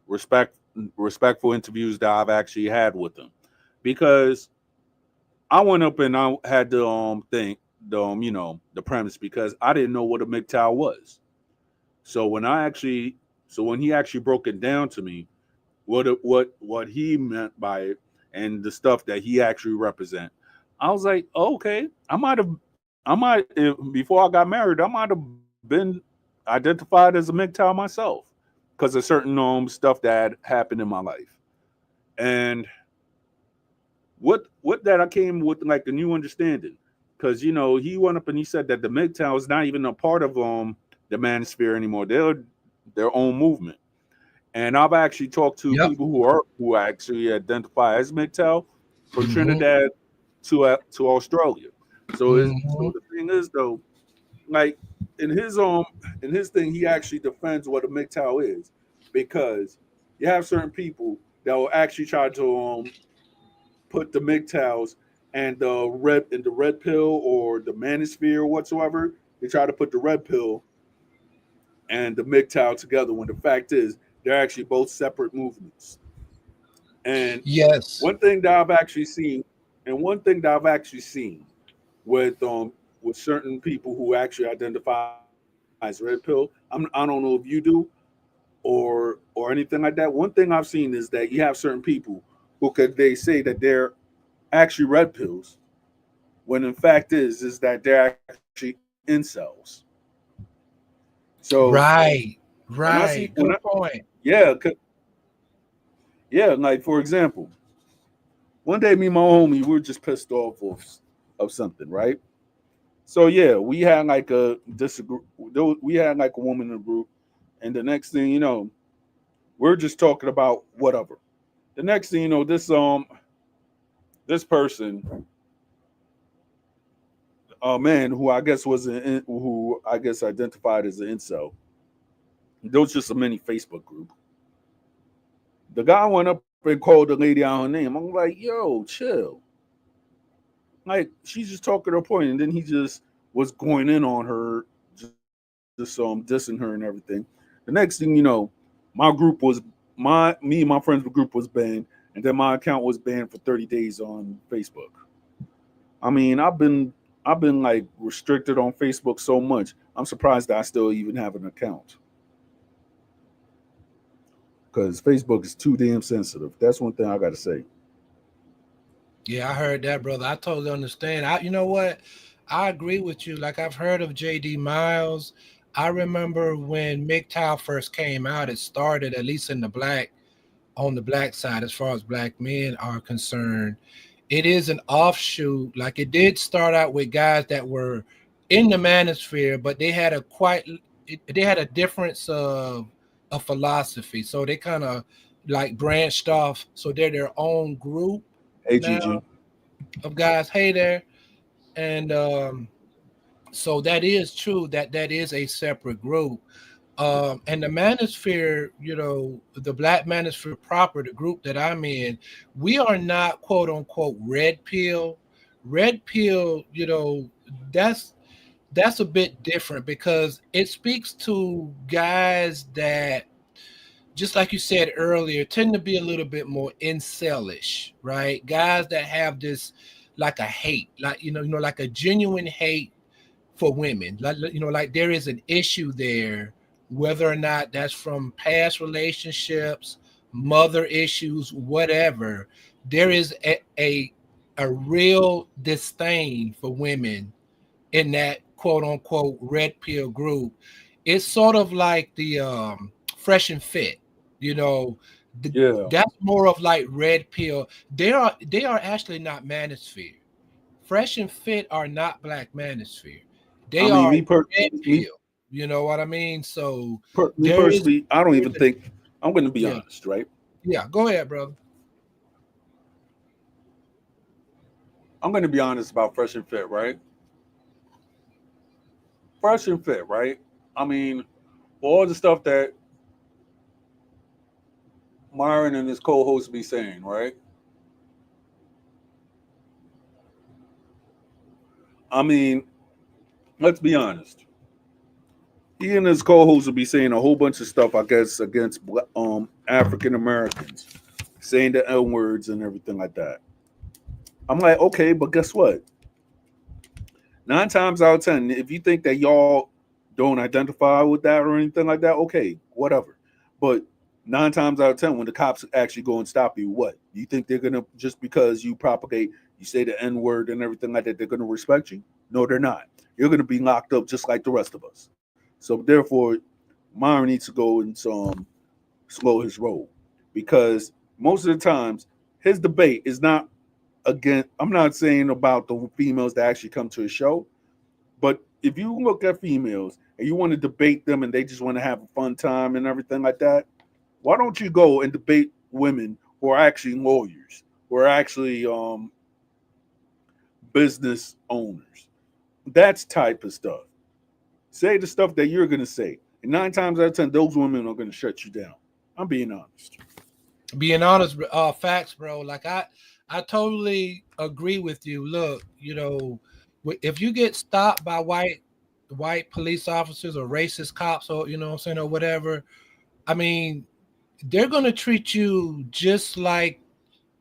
respect respectful interviews that I've actually had with him, because I went up and I had the thing the premise, because I didn't know what a MGTOW was. So when he actually broke it down to me, what he meant by it and the stuff that he actually represent, I was like, oh, okay, before I got married, I might have been identified as a MGTOW myself because of certain stuff that happened in my life. And what that I came with like a new understanding, because he went up and he said that the MGTOW is not even a part of the manosphere anymore. They're their own movement. And I've actually talked to Yep. people who actually identify as MGTOW, from Hmm. Trinidad to Australia. So Hmm. the thing is though, like in his in his thing, he actually defends what a MGTOW is, because you have certain people that will actually try to put the MGTOWs and the red pill or the manosphere or whatsoever. They try to put the red pill and the MGTOW together, when the fact is they're actually both separate movements. And Yes. one thing that I've actually seen, and one thing that I've actually seen with certain people who actually identify as red pill, I don't know if you do or anything like that. One thing I've seen is that you have certain people who could they say that they're actually red pills, when in fact is that they're actually incels. So Right. when I see Right. Good point. yeah, yeah, like for example, one day me and my homie, we were just pissed off of something, right? So yeah, we had like a disagree. We had like a woman in the group, and the next thing you know, we're just talking about whatever. The next thing you know, this person, a man who I guess who I guess identified as an incel. There was just a mini Facebook group. The guy went up and called the lady out her name. I'm like, yo, chill. Like she's just talking her point, and then he just was going in on her, just dissing her and everything. The next thing you know, my group was me and my friends group was banned, and then my account was banned for 30 days on Facebook. I mean, I've been like restricted on Facebook so much. I'm surprised that I still even have an account, because Facebook is too damn sensitive. That's one thing I got to say. Yeah, I heard that, brother. I totally understand. You know what? I agree with you. Like I've heard of JD Miles. I remember when MGTOW first came out, it started at least in the black on the black side, as far as black men are concerned, it is an offshoot. Like it did start out with guys that were in the manosphere, but they had they had a difference of philosophy. So they kind of like branched off. So they're their own group Hey, now Gigi. of guys. Hey there. And so that is true that that is a separate group. And the manosphere, the black manosphere proper, the group that I'm in, we are not quote unquote red pill. Red pill, that's that's a bit different because it speaks to guys that, just like you said earlier, tend to be a little bit more incelish, right? Guys that have this like a hate, like like a genuine hate for women. Like there is an issue there, whether or not that's from past relationships, mother issues, whatever. There is a real disdain for women in that quote unquote red pill group. It's sort of like the fresh and fit, you know. Yeah. That's more of like red pill. They are actually not manosphere. Fresh and fit are not black manosphere. I They mean, are me per red me pill. You know what I mean? So me there is personally, I don't there's even a, think I'm going to be yeah, honest, right? yeah. Go ahead, brother. I'm going to be honest about Fresh and Fit, right? Fresh and Fit, right? I mean, all the stuff that Myron and his co-host be saying, right? I mean, let's be honest. He and his co-host will be saying a whole bunch of stuff, I guess, against African Americans, saying the N words and everything like that. I'm like, okay, but guess what? 9 times out of 10, if you think that y'all don't identify with that or anything like that, okay, whatever. But 9 times out of 10, when the cops actually go and stop you, what? You think they're gonna, just because you propagate, you say the N word and everything like that, they're gonna respect you? No, they're not. You're gonna be locked up just like the rest of us. So therefore, Myron needs to go and slow his roll, because most of the times his debate is not, again, I'm not saying about the females that actually come to a show, but if you look at females and you want to debate them and they just want to have a fun time and everything like that, why don't you go and debate women who are actually lawyers, who are actually business owners? That's type of stuff. Say the stuff that you're gonna say, and 9 times out of 10, those women are gonna shut you down. I'm being honest. Being honest, facts, bro. Like I totally agree with you. Look, if you get stopped by white police officers or racist cops, or what I'm saying, or whatever, I mean, they're gonna treat you just like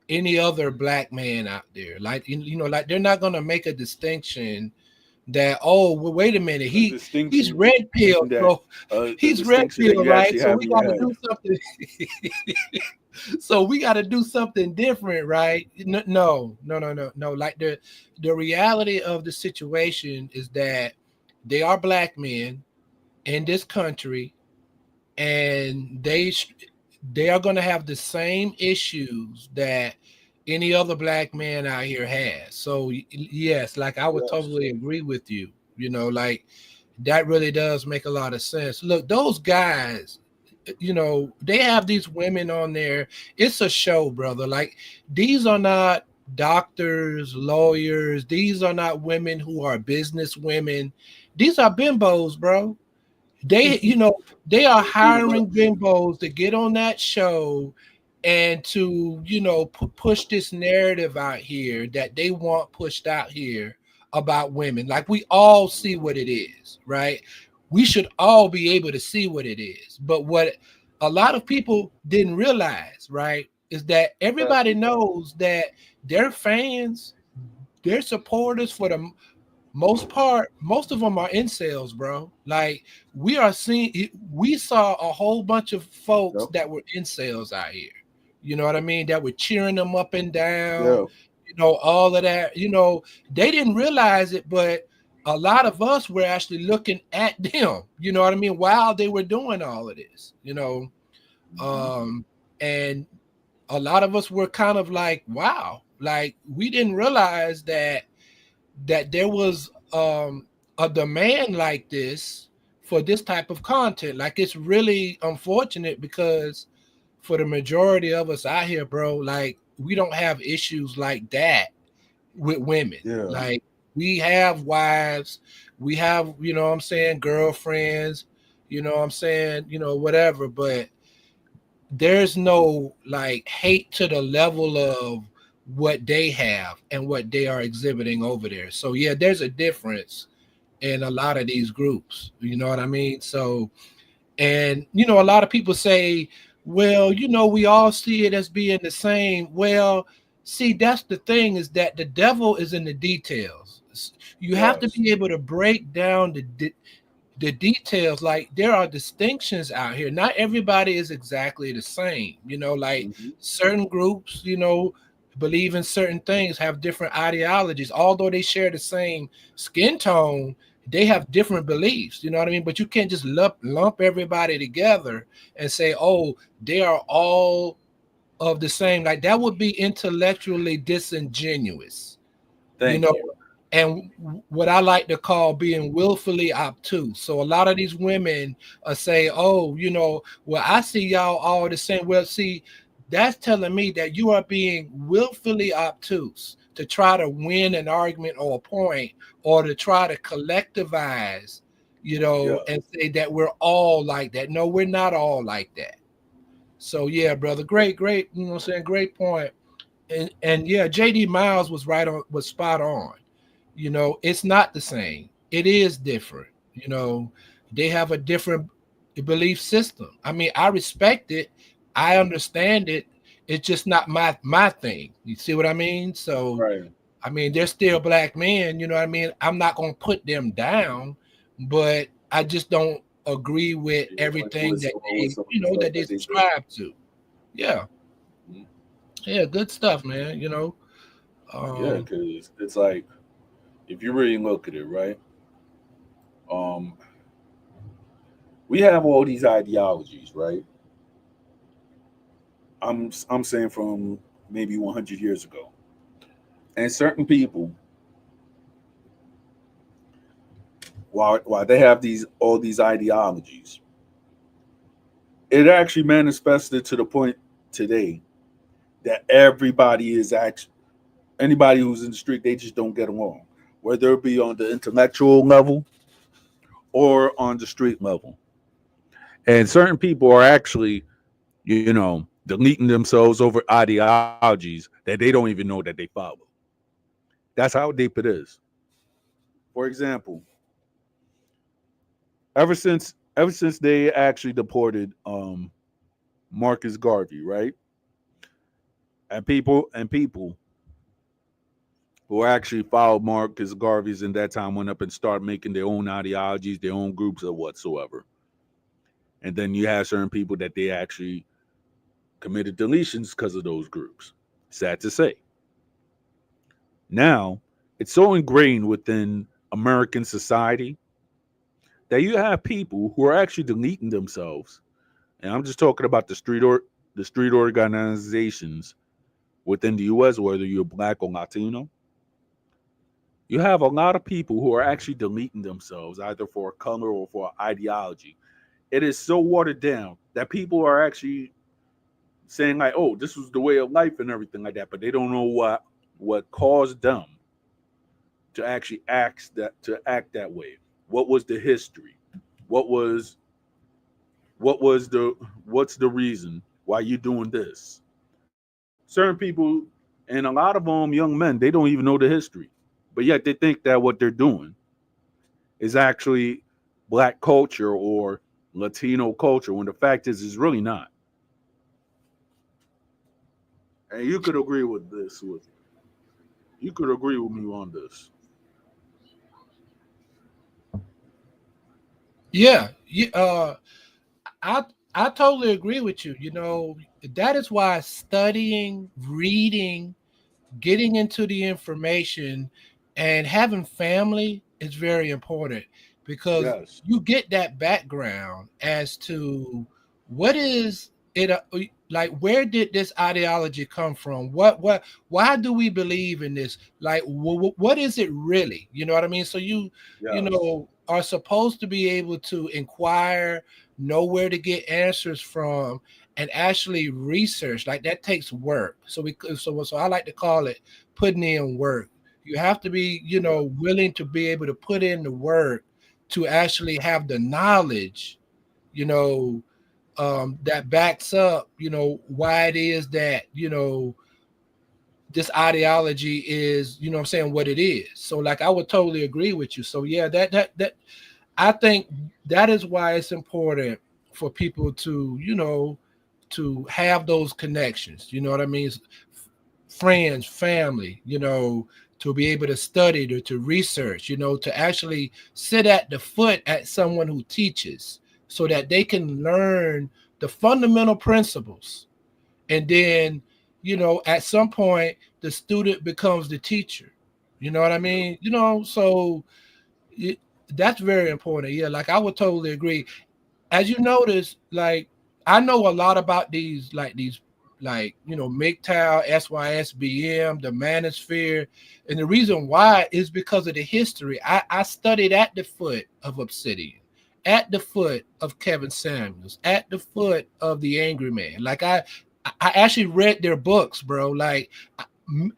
any other black man out there. Like like they're not gonna make a distinction that, oh, well, wait a minute, A he's distinction red pill, that so a he's red distinction that pill, you actually right? So have we in your got to head. do something. So we got to do something different, right? No, no, no, no, no. Like the reality of the situation is that they are black men in this country, and they are going to have the same issues that any other black man out here has. So yes, like I would Yes. totally agree with you. Like that really does make a lot of sense. Look, those guys, they have these women on there. It's a show, brother. Like these are not doctors, lawyers. These are not women who are business women. These are bimbos, bro. They, they are Pretty hiring much. bimbos to get on that show and to, push this narrative out here that they want pushed out here about women. Like we all see what it is, right? We should all be able to see what it is. But what a lot of people didn't realize, right, is that everybody knows that their fans, their supporters, for the most part, most of them are incels, bro. Like we saw a whole bunch of folks Yep. that were incels out here. You know what I mean? That were cheering them up and down, Yeah. all of that. They didn't realize it, but a lot of us were actually looking at them, you know what I mean, while they were doing all of this, Hmm. um, and a lot of us were kind of like, wow, like we didn't realize that there was a demand like this for this type of content. Like it's really unfortunate because for the majority of us out here, bro, like we don't have issues like that with women. Yeah. Like we have wives, we have, what I'm saying, girlfriends, what I'm saying, whatever, but there's no like hate to the level of what they have and what they are exhibiting over there. So yeah, there's a difference in a lot of these groups. You know what I mean? So, and a lot of people say, well, we all see it as being the same. Well, see, that's the thing, is that the devil is in the details. You have to Yes. be able to break down the details. Like there are distinctions out here. Not everybody is exactly the same. Like Hmm. certain groups, believe in certain things, have different ideologies. Although they share the same skin tone, they have different beliefs. You know what I mean? But you can't just lump everybody together and say, oh, they are all of the same. Like that would be intellectually disingenuous. you Thank know, you. and what I like to call being willfully obtuse. So a lot of these women say, "Oh, well, I see y'all all the same." Well, see, that's telling me that you are being willfully obtuse to try to win an argument or a point, or to try to collectivize, Yeah. and say that we're all like that. No, we're not all like that. So yeah, brother, great, what I'm saying, great point. And yeah, JD Miles was spot on. It's not the same. It is different. They have a different belief system. I mean, I respect it. I understand it. It's just not my thing. You see what I mean? So, Right. I mean, they're still black men. You know what I mean? I'm not gonna put them down, but I just don't agree with Yeah, everything that with they, some of the stuff that they that they do. subscribe to. Yeah, Mhm. yeah, good stuff, man. Yeah, Um, because it's like if you really look at it, right? Um, we have all these ideologies, right? I'm saying from maybe 100 years ago, and certain people, while they have these all these ideologies, it actually manifested to the point today that everybody is actually anybody who's in the street, they just don't get along, whether it be on the intellectual level or on the street level. And certain people are actually, deleting themselves over ideologies that they don't even know that they follow. That's how deep it is. For example, ever since they actually deported Marcus Garvey, right? And people who actually followed Marcus Garvey's in that time went up and started making their own ideologies, their own groups or whatsoever. And then you have certain people that they actually committed deletions because of those groups. Sad to say. Now, it's so ingrained within American society that you have people who are actually deleting themselves. And I'm just talking about the street organizations within the US, whether you're black or Latino. You have a lot of people who are actually deleting themselves either for color or for ideology. It is so watered down that people are actually saying like, "Oh, this was the way of life" and everything like that, but they don't know what caused them to act that way. What was the history? What was what was the what's the reason why you doing this? Certain people, and a lot of them young men, they don't even know the history, but yet they think that what they're doing is actually black culture or Latino culture, when the fact is really not. And you could agree with this. You could agree with me on this. yeah, I I totally agree with you. That is why studying, reading, getting into the information, and having family is very important, because Yes. you get that background as to what is it. like, where did this ideology come from? Why do we believe in this? Like, what is it really? You know what I mean? So you Yes. know, are supposed to be able to inquire, know where to get answers from, and actually research. Like, that takes work. So I like to call it putting in work. You have to be, Yeah. willing to be able to put in the work to actually have the knowledge, you know, that backs up, why it is that, this ideology is, what I'm saying, what it is. So, like, I would totally agree with you. So yeah, that I think that is why it's important for people to, to have those connections. You know what I mean? Friends, family, to be able to study, to research, to actually sit at the foot at someone who teaches so that they can learn the fundamental principles. And then, at some point, the student becomes the teacher. You know what I Yeah. mean? So it, that's very important. Yeah, like, I would totally agree. As you notice, like, I know a lot about these, like, MGTOW, SYSBM, the manosphere. And the reason why is because of the history. I studied at the foot of Obsidian, at the foot of Kevin Samuels, at the foot of the Angry Man. Like, I actually read their books, bro. Like,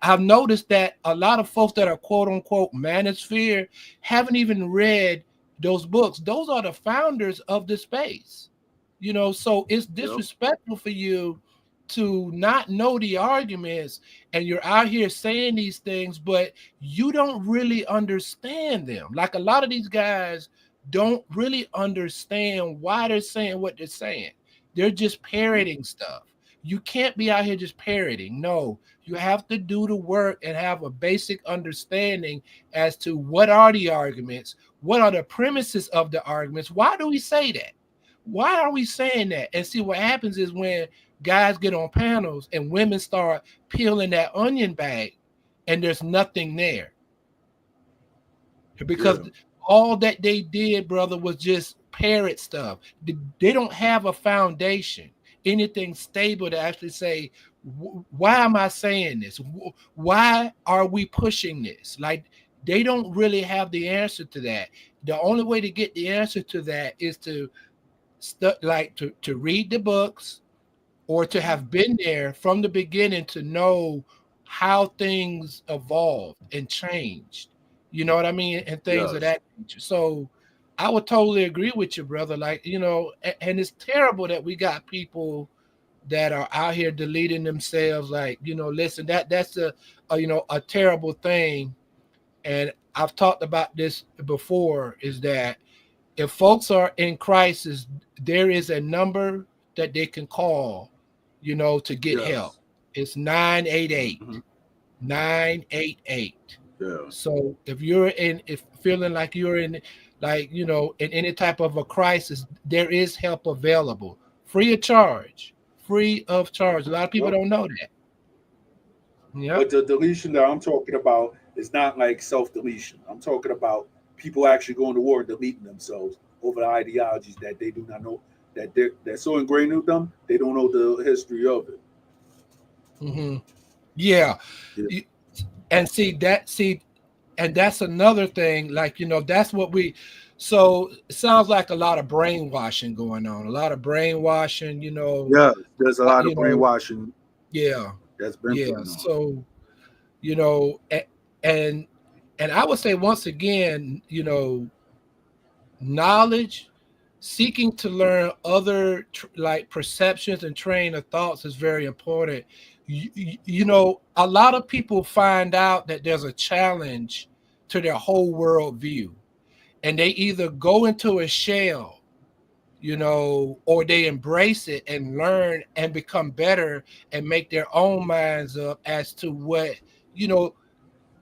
I've noticed that a lot of folks that are quote unquote manosphere haven't even read those books. Those are the founders of the space. So it's Yep. disrespectful for you to not know the arguments, and you're out here saying these things, but you don't really understand them. Like, a lot of these guys don't really understand why they're saying what they're saying. They're just Hmm. parroting stuff. You can't be out here just parroting. No, you have to do the work and have a basic understanding as to what are the arguments, what are the premises of the arguments, why do we say that? Why are we saying that? And see, what happens is when guys get on panels and women start peeling that onion bag, and there's nothing there, because Yeah. all that they did, brother, was just parrot stuff. They don't have a foundation, anything stable to actually say, why am I saying this? Why are we pushing this? Like, they don't really have the answer to that. The only way to get the answer to that is to to read the books, or to Hmm. have been there from the beginning to know how things evolved and changed. You know what I mean? And things of Yes. that nature. So I would totally agree with you, brother. Like, and it's terrible that we got people that are out here deleting themselves. Like, listen, that's a terrible thing. And I've talked about this before, is that if folks are in crisis, there is a number that they can call, to get help. Yes. It's 988. Hmm. 988. Yeah. So if feeling like you're in, like, in any type of a crisis, there is help available, free of charge. Free of charge. A lot of people Yep. don't know that. Yep. But the deletion that I'm talking about is not like self deletion. I'm talking about people actually going to war and deleting themselves over the ideologies that they do not know, that's so ingrained in them they don't know the history of it. Hmm. Yeah. Yeah. Y- And see, and that's another thing. Like, that's what we. So it sounds like a lot of brainwashing going on. A lot of brainwashing. Yeah, there's a lot of You know. brainwashing Yeah. that's been Yeah. put on. So, you know, a- and and I would say, once again, knowledge, seeking to learn other like perceptions and train of thoughts is very important. A lot of people find out that there's a challenge to their whole world view, and they either go into a shell, or they embrace it and learn and become better and make their own minds up as to what, you know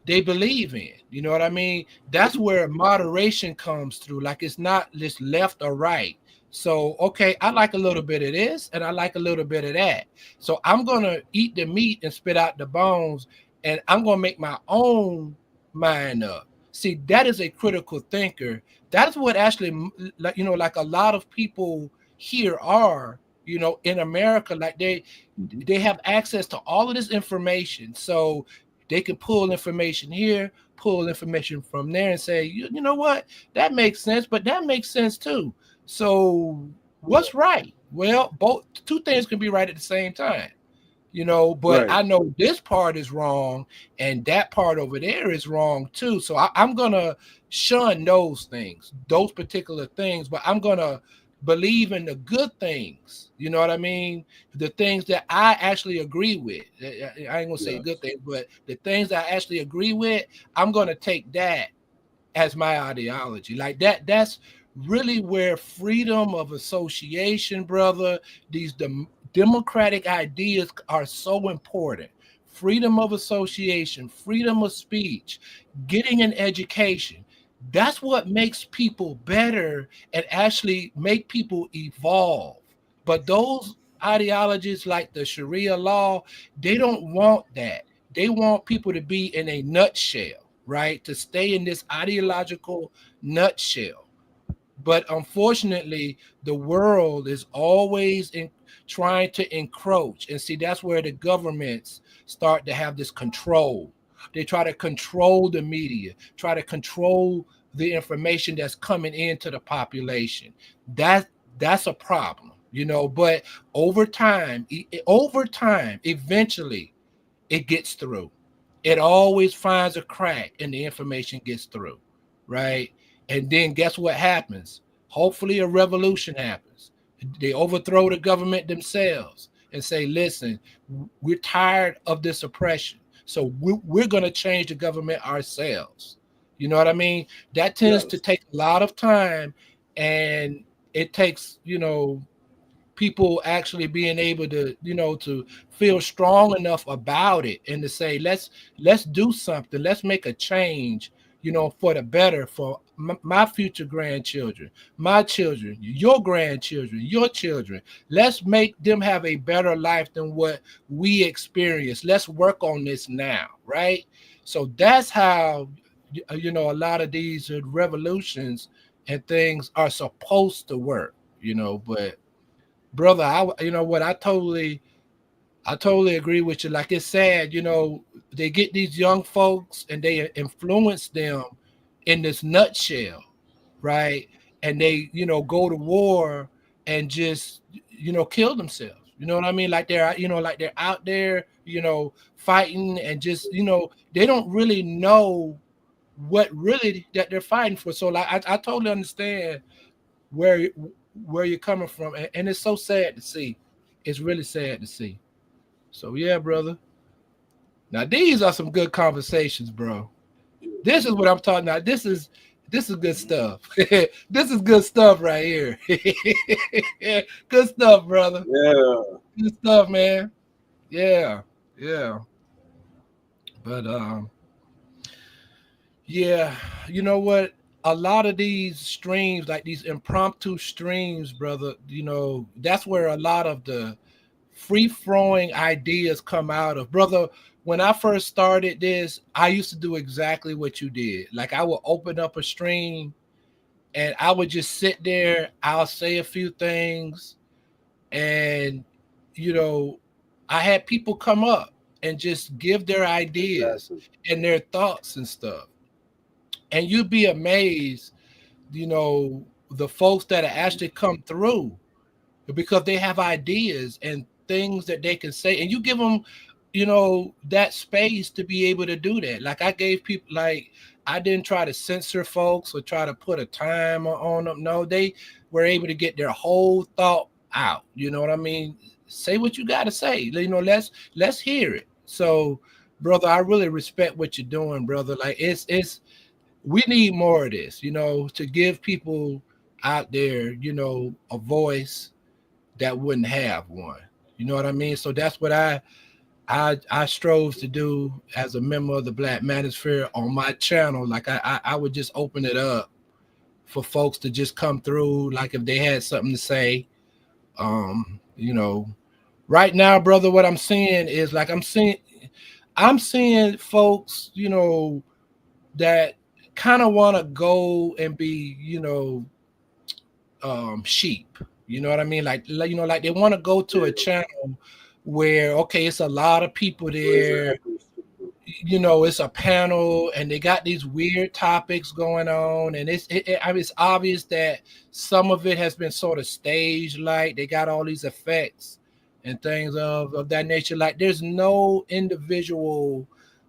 they believe in. You know what I mean? That's where moderation comes through. Like, it's not just left or right. So, okay, I like a little bit of this and I like a little bit of that. So I'm gonna eat the meat and spit out the bones, and I'm gonna make my own mind up. See, that is a critical thinker. That's what actually, like, like a lot of people here are. in America, like Mhm. they have access to all of this information, so they can pull information here, pull information from there, and say, you know what, that makes sense, but that makes sense too. So what's right? Well, both two things can be right at the same time. But Right. I know this part is wrong and that part over there is wrong too. So I'm gonna shun those things, those particular things, but I'm gonna believe in the good things. You know what I mean? The things that I actually agree with. I ain't gonna say good Yes. things, but the things that I actually agree with, I'm gonna take that as my ideology. Like that's really where freedom of association, brother, these democratic ideas are so important. Freedom of association, freedom of speech, getting an education. That's what makes people better and actually make people evolve. But those ideologies like the Sharia law, they don't want that. They want people to be in a nutshell, right? To stay in this ideological nutshell. But unfortunately, the world is always trying to encroach. And see, that's where the governments start to have this control. They try to control the media, try to control the information that's coming into the population. That that's a problem, but over time, eventually it gets through. It always finds a crack and the information gets through, right? And then guess what happens? Hopefully, a revolution happens. They overthrow the government themselves and say, listen, we're tired of this oppression. So we're going to change the government ourselves. You know what I mean? That tends to Yes. take a lot of time, and it takes, people actually being able to feel strong enough about it and to say let's do something, let's make a change, for the better, for my future grandchildren, my children, your grandchildren, your children. Let's make them have a better life than what we experienced. Let's work on this now, right? So that's how a lot of these revolutions and things are supposed to work, but brother, you know what, I totally agree with you. Like, it's sad, they get these young folks and they influence them in this nutshell, right? And they, go to war and just, kill themselves. You know what I mean? Like they're out there, fighting, and just, they don't really know what really that they're fighting for. So like I totally understand where where you're coming from, and it's so sad to see. It's really sad to see. So yeah, brother. Now these are some good conversations, bro. This is what I'm talking about. This is good stuff. This is good stuff right here. Good stuff, brother. Yeah. Good stuff, man. Yeah, yeah. But yeah, you know what? A lot of these streams, like these impromptu streams, brother, that's where a lot of the free flowing ideas come out of. Brother, when I first started this, I used to do exactly what you did. Like, I would open up a stream and I would just sit there, I'll say a few things, and you know, I had people come up and just give their ideas Exactly. and their thoughts and stuff. And you'd be amazed, the folks that actually come through because they have ideas and things that they can say, and you give them, that space to be able to do that. Like, I gave people, like, I didn't try to censor folks or try to put a time on them. No, they were able to get their whole thought out. You know what I mean? Say what you got to say. Let's hear it. So, brother, I really respect what you're doing, brother. Like, it's we need more of this, to give people out there, a voice that wouldn't have one. You know what I mean? So that's what I strove to do as a member of the Black Manosphere on my channel. Like, I would just open it up for folks to just come through, like if they had something to say. Um, you know, right now, brother, what I'm seeing is, like, I'm seeing folks, that kind of want to go and be, sheep. You know what I mean? Like they want to go to a Yeah, channel where okay, it's a lot of people where's the there. echo? It's a panel and they got these weird topics going on, and I mean, it's obvious that some of it has been sort of staged. Like they got all these effects and things of that nature. Like there's no individual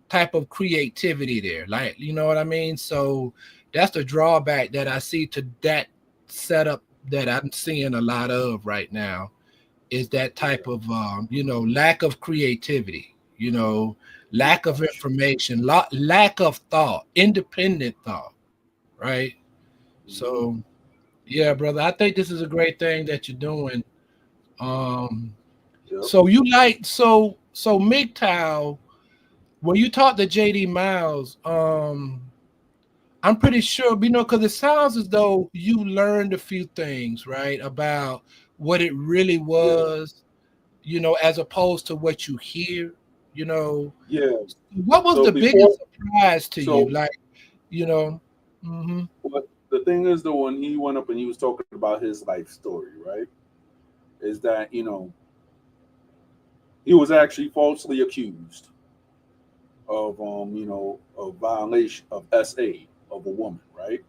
type of creativity there. Like you know what I mean? So that's the drawback that I see to that setup that I'm seeing a lot of right now is that type Yeah, of lack of creativity, lack of gotcha. information, lack of thought, independent thought, right? Hmm. So yeah, brother, I think this is a great thing that you're doing. um Yep. so you like so MGTOW, when you talk to JD Miles, I'm pretty sure, because it sounds as though you learned a few things, right, about what it really Yeah. was, as opposed to what you hear, you know. Yeah. What was So the before, biggest surprise to you? so Like, you know, hmm what the thing is, though, when he went up and he was talking about his life story, right? Is that he was actually falsely accused of of violation of SA of a woman, right?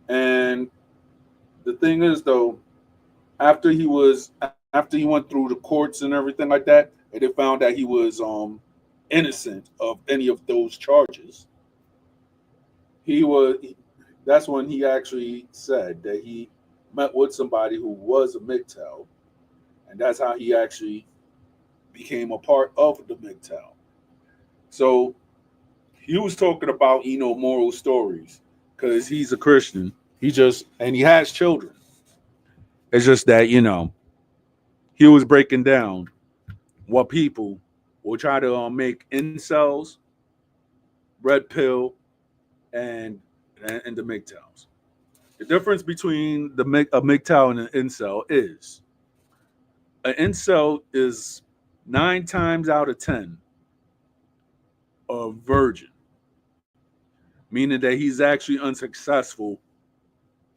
And the thing is, though, after he went through the courts and everything like that, and they found that he was innocent of any of those charges, he was that's when he actually said that he met with somebody who was a MGTOW, and that's how he actually became a part of the MGTOW. So he was talking about moral stories because he's a Christian. He has children. It's just that he was breaking down what people will try to make incels, red pill, and and the MGTOWs. The difference between a MGTOW and an incel is an incel is 9 times out of 10 a virgin, meaning that he's actually unsuccessful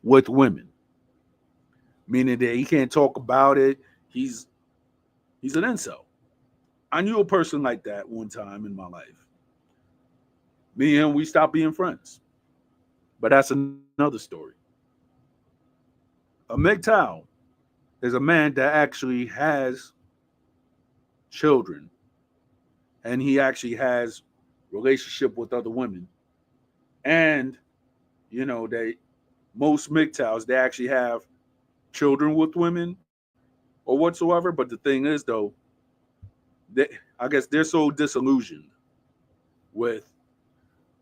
with women, meaning that he can't talk about it. He's he's an incel. I knew a person like that one time in my life. Me and him, we stopped being friends, but that's another story. A MGTOW is a man that actually has children and he actually has relationship with other women, and they most MGTOWs they actually have children with women or whatsoever. But the thing is, though, they, I guess they're so disillusioned with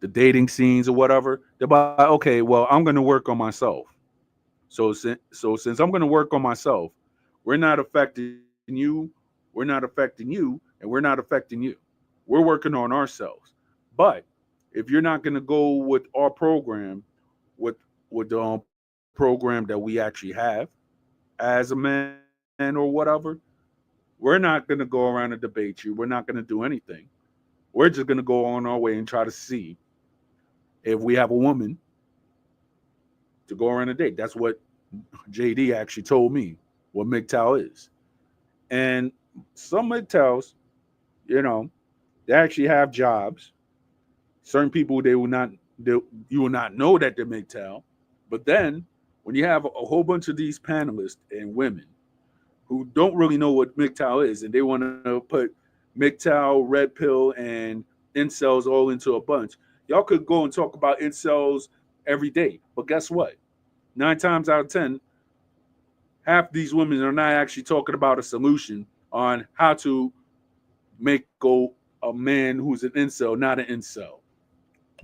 the dating scenes or whatever. They're like, okay, well, I'm going to work on myself. So since I'm going to work on myself, we're not affecting you, we're not affecting you, and we're not affecting you. We're working on ourselves. But if you're not going to go with our program, with the program that we actually have as a man or whatever, we're not going to go around and debate you. We're not going to do anything. We're just going to go on our way and try to see if we have a woman to go around and date. That's what JD actually told me what MGTOW is. And some MGTOWs, you know, they actually have jobs. Certain people you will not know that they're MGTOW. But then when you have a whole bunch of these panelists and women who don't really know what MGTOW is, and they want to put MGTOW, red pill, and incels all into a bunch. Y'all could go and talk about incels every day, but guess what? 9 times out of 10, half these women are not actually talking about a solution on how to make a man who's an incel not an incel,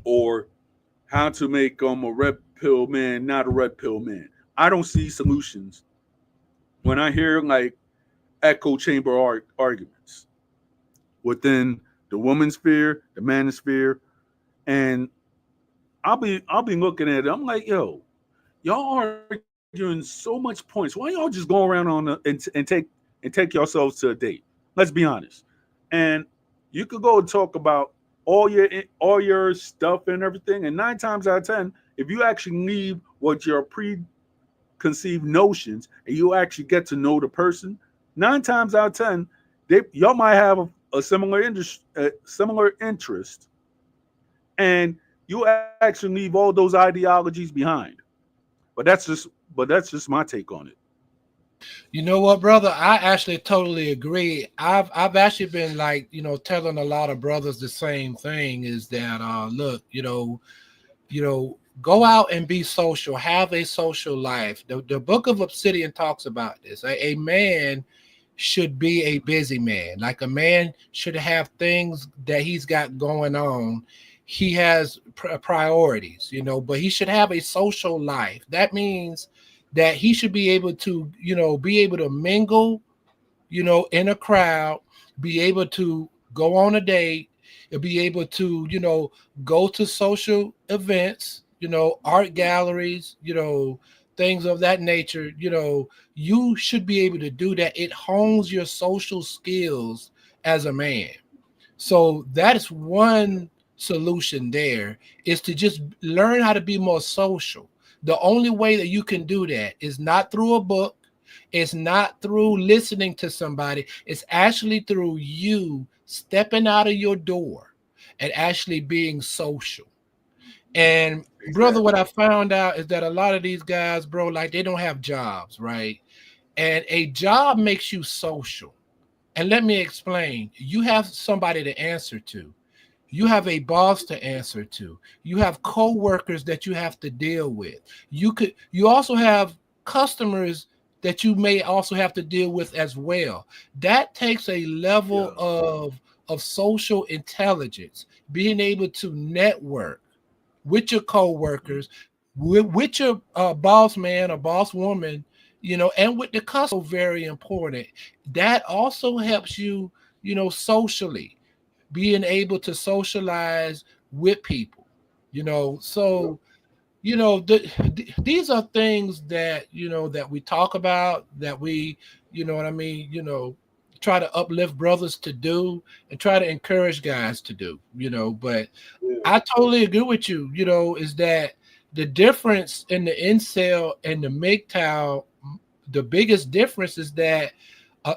or how to make a red pill man not a red pill man. I don't see solutions when I hear like echo chamber arguments within the woman's sphere, the man's sphere, and I'll be looking at it. I'm like, yo, y'all arguing so much points. Why y'all just go around and take yourselves to a date? Let's be honest. And you could go and talk about all your stuff and everything. And 9 times out of 10, if you actually leave what your preconceived notions and you actually get to know the person, 9 times out of 10, y'all might have a similar interest, and you actually leave all those ideologies behind. But that's just my take on it. You know what, brother? I actually totally agree. I've actually been like, telling a lot of brothers the same thing is that look, go out and be social, have a social life. The book of Obsidian talks about this. A man should be a busy man. Like a man should have things that he's got going on. He has priorities, but he should have a social life. That means that he should be able to, be able to mingle, in a crowd, be able to go on a date, and be able to, go to social events, art galleries, things of that nature. You should be able to do that. It hones your social skills as a man. So that is one solution there, is to just learn how to be more social. The only way that you can do that is not through a book, it's not through listening to somebody, it's actually through you stepping out of your door and actually being social. And brother, what Exactly. I found out is that a lot of these guys, bro, like they don't have jobs, right? And a job makes you social. And let me explain. You have somebody to answer to. You have a boss to answer to. You have co-workers that you have to deal with. You also have customers that you may also have to deal with as well. That takes a level Yeah. of social intelligence, being able to network with your Mhm. co-workers, with your boss man or boss woman, and with the customer. Very important. That also helps you, socially, being able to socialize with people, Yep. so these are things that that we talk about, that we, what I mean, try to uplift brothers to do, and try to encourage guys to do, but Yeah. I totally agree with you, is that the difference in the incel and the MGTOW, the biggest difference is that uh,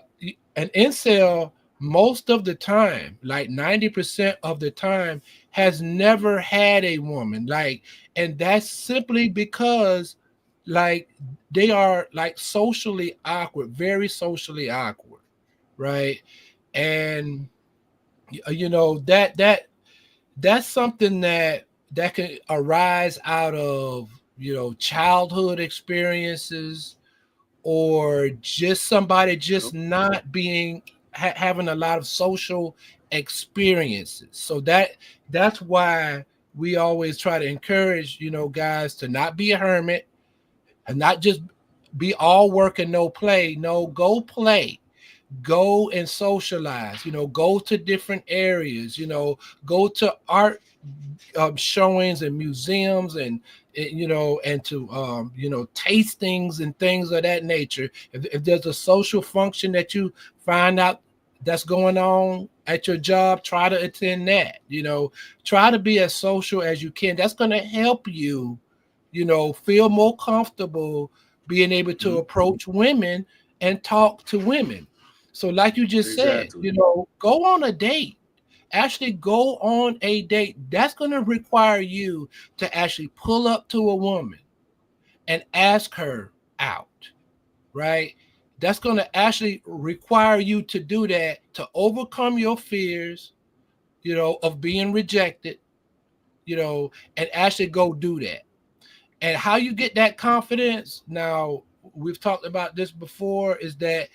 an incel, most of the time, like 90% of the time, has never had a woman. Like, and that's simply because, like, they are like socially awkward, very socially awkward, right? And that's something that can arise out of childhood experiences, or just somebody just Yep. not being having a lot of social experiences. So that's why we always try to encourage guys to not be a hermit, and not just be all work and no play. No, go play, go and socialize, go to different areas, go to art showings and museums, and to tastings and things of that nature. If there's a social function that you find out that's going on at your job, try to attend that. Try to be as social as you can. That's going to help you, feel more comfortable being able to Mhm. approach women and talk to women. So like you just said, Exactly. go on a date. Actually go on a date. That's going to require you to actually pull up to a woman and ask her out, right? That's going to actually require you to do that, to overcome your fears, of being rejected, and actually go do that. And how you get that confidence, now we've talked about this before, is that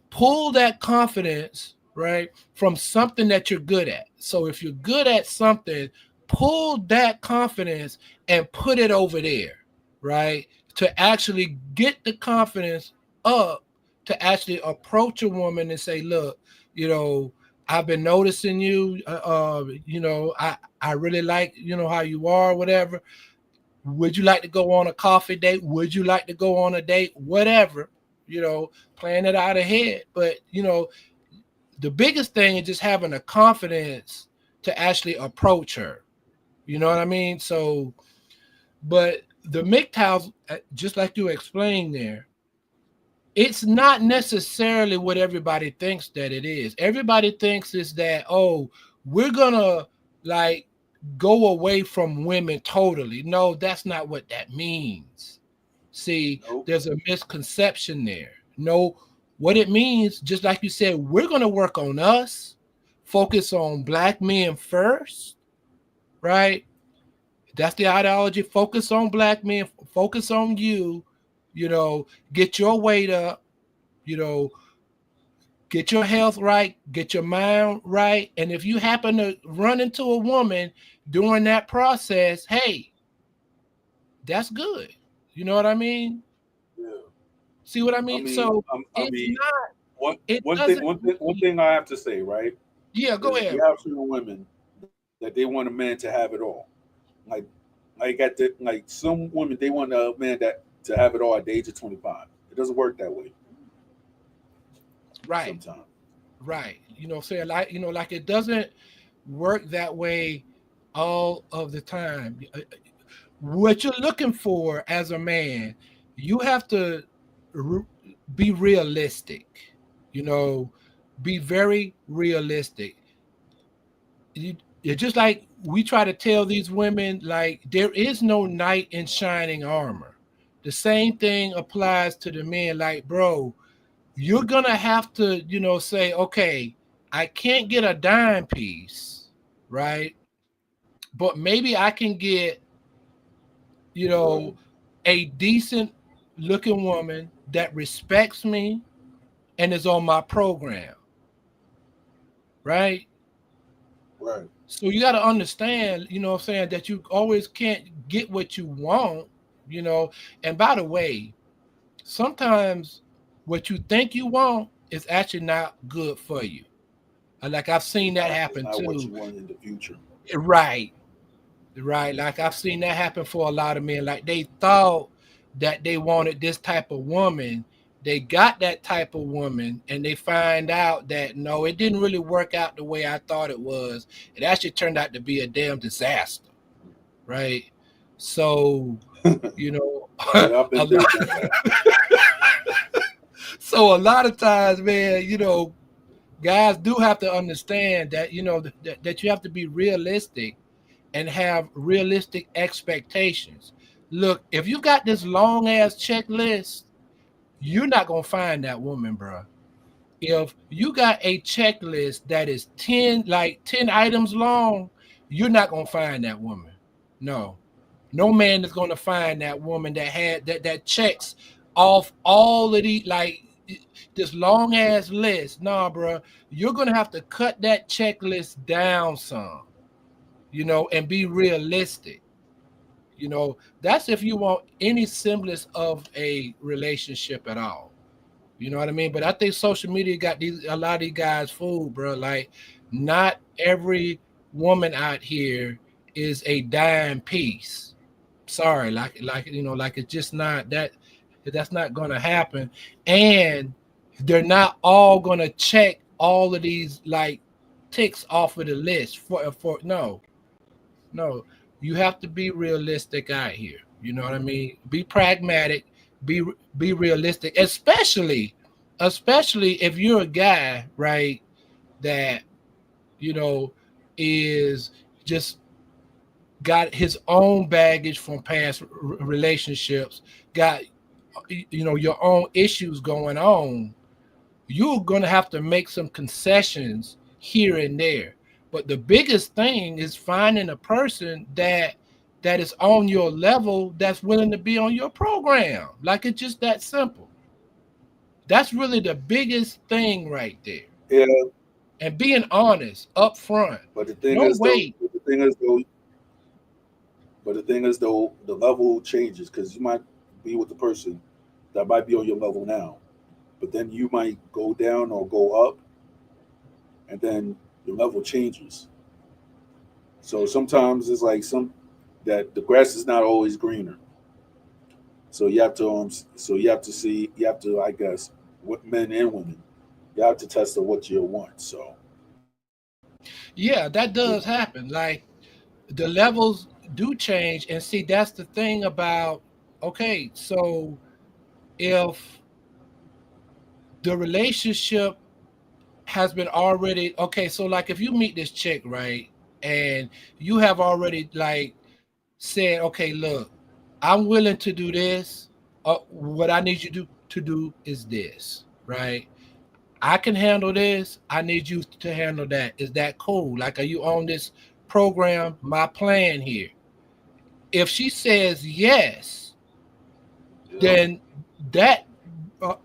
pull that confidence, right, from something that you're good at. So if you're good at something, pull that confidence and put it over there, right, to actually get the confidence up, to actually approach a woman and say, look, I've been noticing you, I really like how you are, whatever. Would you like to go on a coffee date? Would you like to go on a date? Whatever, plan it out ahead. But, the biggest thing is just having the confidence to actually approach her. You know what I mean? So, but the MGTOWs, just like you explained there, it's not necessarily what everybody thinks that it is. Everybody thinks is that, oh, we're gonna like go away from women totally. No, that's not what that means. See, Nope. there's a misconception there. No, what it means, just like you said, we're gonna work on us, focus on black men first, right? That's the ideology. Focus on black men, focus on you, get your weight up, you know, get your health right, get your mind right. And if you happen to run into a woman during that process, hey, that's good. You know what I mean? Yeah. See what I I mean? mean, So I it's mean, not, one it one thing, doesn't, one thing I have to say, right, yeah, go is ahead. you have certain women that they want a man to have it all. Like, like some women, they want a man that to have it all at the age of 25. It doesn't work that way Right, sometimes. right. Saying like, like it doesn't work that way all of the time. What you're looking for as a man, you have to re- be realistic, you know, be very realistic. It's just like we try to tell these women, like, there is no knight in shining armor. The same thing applies to the men. Like, bro, you're gonna have to, say, okay, I can't get a dime piece, right? But maybe I can get, you Right, know, a decent looking woman that respects me and is on my program, right? right. So you got to understand, what I'm saying, that you always can't get what you want, you know. And by the way, sometimes what you think you want is actually not good for you. Like I've seen that It's happen not what too. you want in the future. Right, right. Like I've seen that happen for a lot of men. Like they thought that they wanted this type of woman. They got that type of woman and they find out that no, it didn't really work out the way I thought it was. It actually turned out to be a damn disaster, right? So, you know, Yeah, I've a been there, lot, done that. so a lot of times, man, guys do have to understand that, that you have to be realistic and have realistic expectations. Look, if you got this long ass checklist, you're not gonna find that woman, bro. If you got a checklist that is 10 items long, you're not gonna find that woman. No. No man is gonna find that woman that had that checks off all of the this long ass list. Nah, bro. You're gonna have to cut that checklist down some, and be realistic. That's if you want any semblance of a relationship at all. You know what I mean? But I think social media got a lot of these guys fooled, bro. Like, not every woman out here is a dime piece. Sorry, like it's just not that. That's not gonna happen, and they're not all gonna check all of these like ticks off of the list for no. No, you have to be realistic out here. You know what I mean? Be pragmatic, be be realistic, especially if you're a guy, right, that you know is just got his own baggage from past relationships, got your own issues going on. You're going to have to make some concessions here and there. But the biggest thing is finding a person that is on your level, that's willing to be on your program. Like, it's just that simple. That's really the biggest thing right there. Yeah, And being honest up front. but the thing Don't is though, wait. the level changes because you might be with the person that might be on your level now, but then you might go down or go up, and then your level changes. So sometimes it's like some that the grass is not always greener. So you have to see, you have to, I guess, what men and women, you have to test of what you want. So Yeah, that yeah, does happen. Like, the levels do change. And see, that's the thing about, okay, so if the relationship has been already, okay, so like if you meet this chick, right, and you have already like said, okay, look, I'm willing to do this. What I need you to do is this, right? I can handle this. I need you to handle that. Is that cool? Like, are you on this program, my plan here? If she says yes, Yep. then that, uh,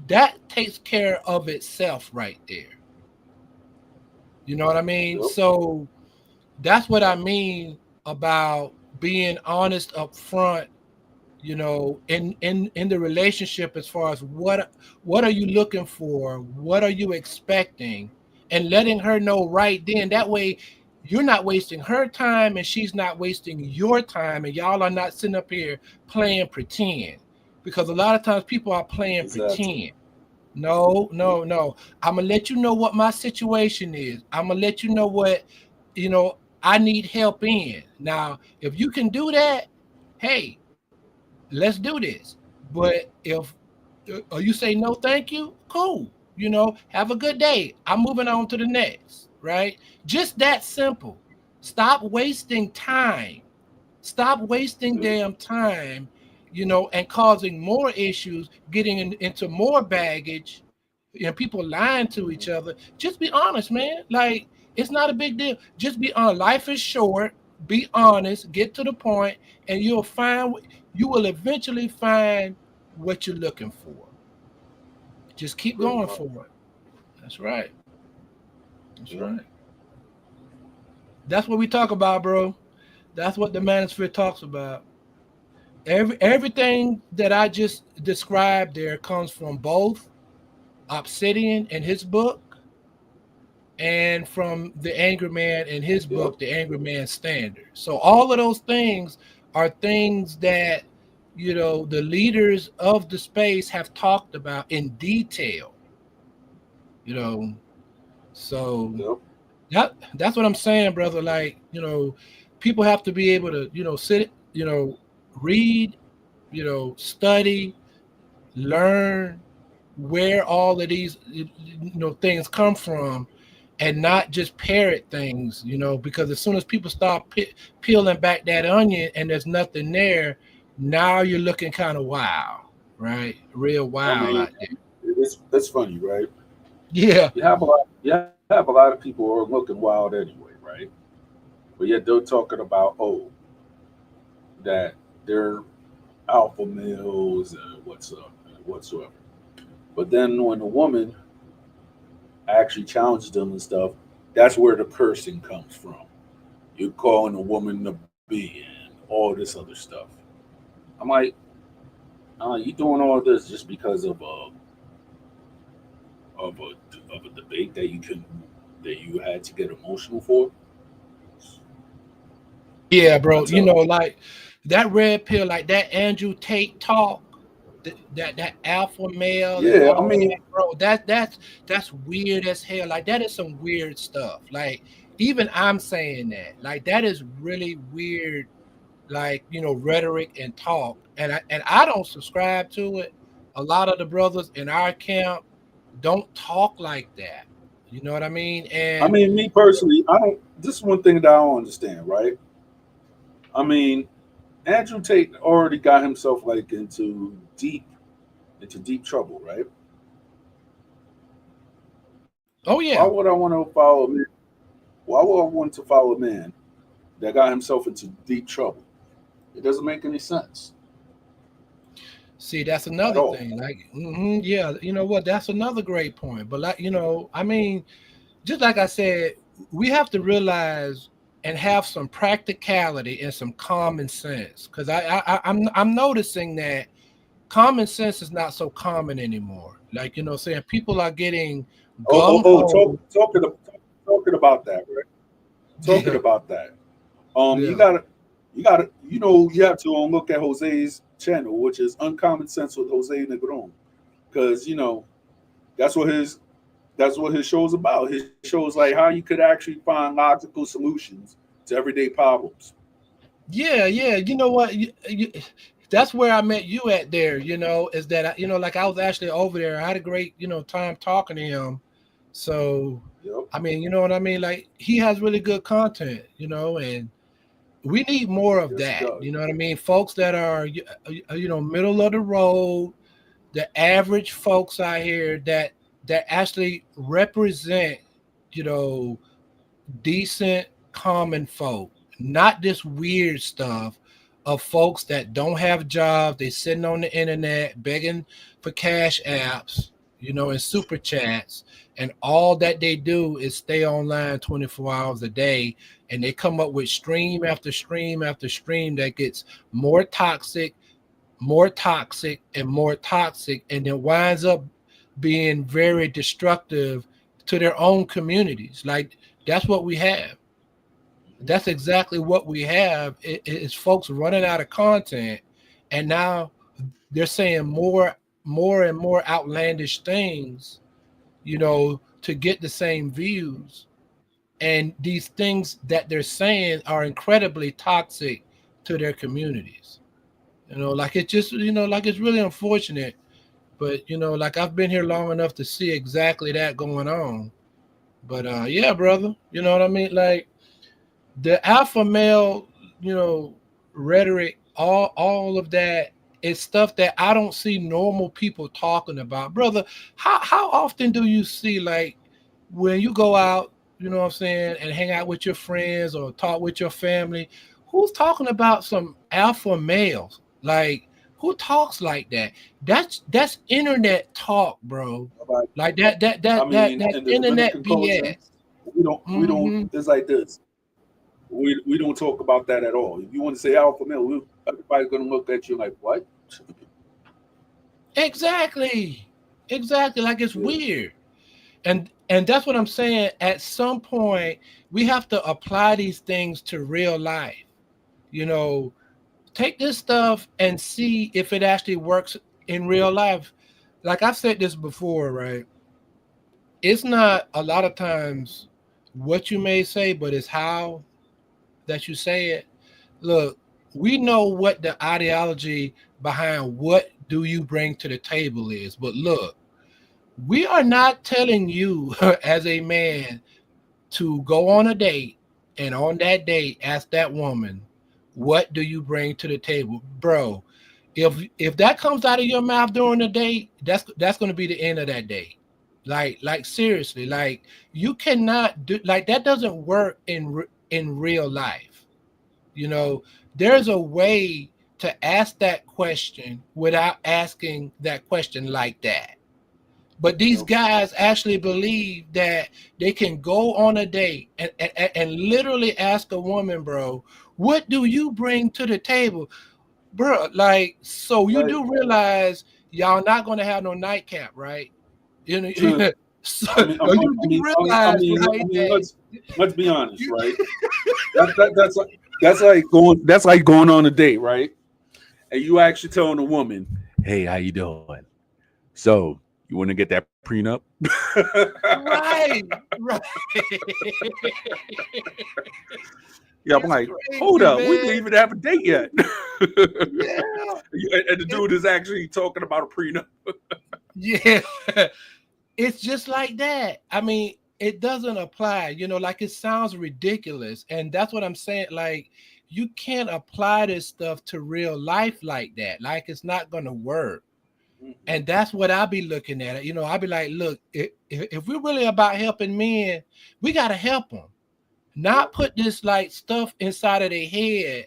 that takes care of itself right there. You know what I mean? Yep. So that's what I mean about being honest up front, in the relationship, as far as what are you looking for, what are you expecting, and letting her know right then. That way you're not wasting her time and she's not wasting your time, and y'all are not sitting up here playing pretend, because a lot of times people are playing Exactly. pretend. No, no, no. I'm gonna let you know what my situation is. I'm gonna let you know what, I need help in. Now, if you can do that, hey, let's do this. But if you say no, thank you, cool. Have a good day. I'm moving on to the next, right? Just that simple. Stop wasting time. Stop wasting Yep. damn time, and causing more issues, getting into more baggage, and people lying to each other. Just be honest, man. Like, it's not a big deal. Just be honest. Life is short. Be honest. Get to the point, and you will eventually find what you're looking for. Just keep Pretty going much. for it. That's right. That's Yep. right. That's what we talk about, bro. That's what the manosphere talks about. Everything that I just described there comes from both Obsidian in his book and from the Angry Man in his Yep. book, The Angry Man Standard. So all of those things are things that the leaders of the space have talked about in detail. You know, so Yep. that's what I'm saying, brother. Like, people have to be able to sit, read, study, learn where all of these things come from, and not just parrot things, because as soon as people start peeling back that onion and there's nothing there, now you're looking kind of wild, right? Real I wild mean, out there. it's funny, right? Yeah. You have a lot of people who are looking wild anyway, right? But yet they're talking about, that they're alpha males and whatsoever. But then when a woman actually challenges them and stuff, that's where the cursing comes from. You're calling a woman a B and all this other stuff. I'm like, you doing all this just because of a debate that you had to get emotional for? Yeah, I bro. tell you, Like that red pill, like that Andrew Tate talk, that alpha male and yeah, I all mean, that, bro. That's weird as hell. Like, that is some weird stuff. Like, even I'm saying that. Like, that is really weird. Like, rhetoric and talk, and I don't subscribe to it. A lot of the brothers in our camp don't talk like that. You know what I mean? I And mean, me personally, I don't. This is one thing that I don't understand, right? I mean, Andrew Tate already got himself like into deep trouble, right? oh Why yeah. would I want to follow a man? Why would I want to follow a man that got himself into deep trouble? It doesn't make any sense See, that's at another all. thing. Like, yeah, you know what? That's another great point. But, like, I mean, just like I said, we have to realize and have some practicality and some common sense. Because I'm noticing that common sense is not so common anymore. Like, saying people are getting Oh, oh, gung oh, ho. talking about that, right? Talking Yeah, about that. You yeah, gotta, you have to look at Jose's channel, which is Uncommon Sense with Jose Negron, because that's what his that's what his show is about. His show is like how you could actually find logical solutions to everyday problems. Yeah. You know what? That's where I met you at there, is that, like I was actually over there. I had a great, time talking to him. So, Yep. I mean, you know what I mean? Like he has really good content, and we need more of Yes, he that. does. You know what I mean? Folks that are, middle of the road, the average folks out here that actually represent, you know, decent, common folk, not this weird stuff of folks that don't have jobs. They sitting on the internet begging for cash apps, and super chats, and all that they do is stay online 24 hours a day, and they come up with stream after stream after stream that gets more toxic, more toxic, and more toxic, and then winds up being very destructive to their own communities. Like that's what we have. That's exactly what we have. Is folks running out of content, and now they're saying more and more outlandish things, to get the same views. And these things that they're saying are incredibly toxic to their communities. Like it's just, like it's really unfortunate. But like I've been here long enough to see exactly that going on. But yeah, brother, you know what I mean? Like the alpha male, you know, rhetoric, all of that is stuff that I don't see normal people talking about. Brother, how often do you see, like, when you go out, what I'm saying, and hang out with your friends or talk with your family, who's talking about some alpha males? Like, who talks like that? That's internet talk, bro. But Like that that I that that mean, that in the internet Dominican culture, BS. we don't. Hmm. It's like this. We don't talk about that at all. If you want to say alpha male, everybody's gonna look at you like, what? Exactly. Exactly. Like it's Yeah. weird. And that's what I'm saying. At some point, we have to apply these things to real life. You know, take this stuff and see if it actually works in real life. Like I've said this before, right? It's not a lot of times what you may say, but it's how that you say it. Look, we know what the ideology behind what do you bring to the table is, but look, we are not telling you as a man to go on a date and on that date ask that woman, what do you bring to the table? Bro, if that comes out of your mouth during the date, that's going to be the end of that date. Like seriously, like you cannot do, like, that doesn't work in real life. You know, there's a way to ask that question without asking that question like that. But these Yep. guys actually believe that they can go on a date and literally ask a woman, bro, what do you bring to the table? Bro, like, so you But do realize y'all not going to have no nightcap, right? to, So I mean, you do realize, right, that let's be honest, you, right? That's like going on a date, right? And you actually telling a woman, "Hey, how you doing? So you want to get that prenup?" right, right. Yeah, I'm It's like, hold crazy, up, we man. didn't even have a date yet. Yeah. And the dude is actually talking about a prenup. Yeah. It's just like that. I mean, it doesn't apply, like it sounds ridiculous. And that's what I'm saying. Like, you can't apply this stuff to real life like that. Like, it's not going to work. And that's what I'll be looking at. I'll be like, look, if we're really about helping men, we got to help them, not Yep. put this like stuff inside of their head,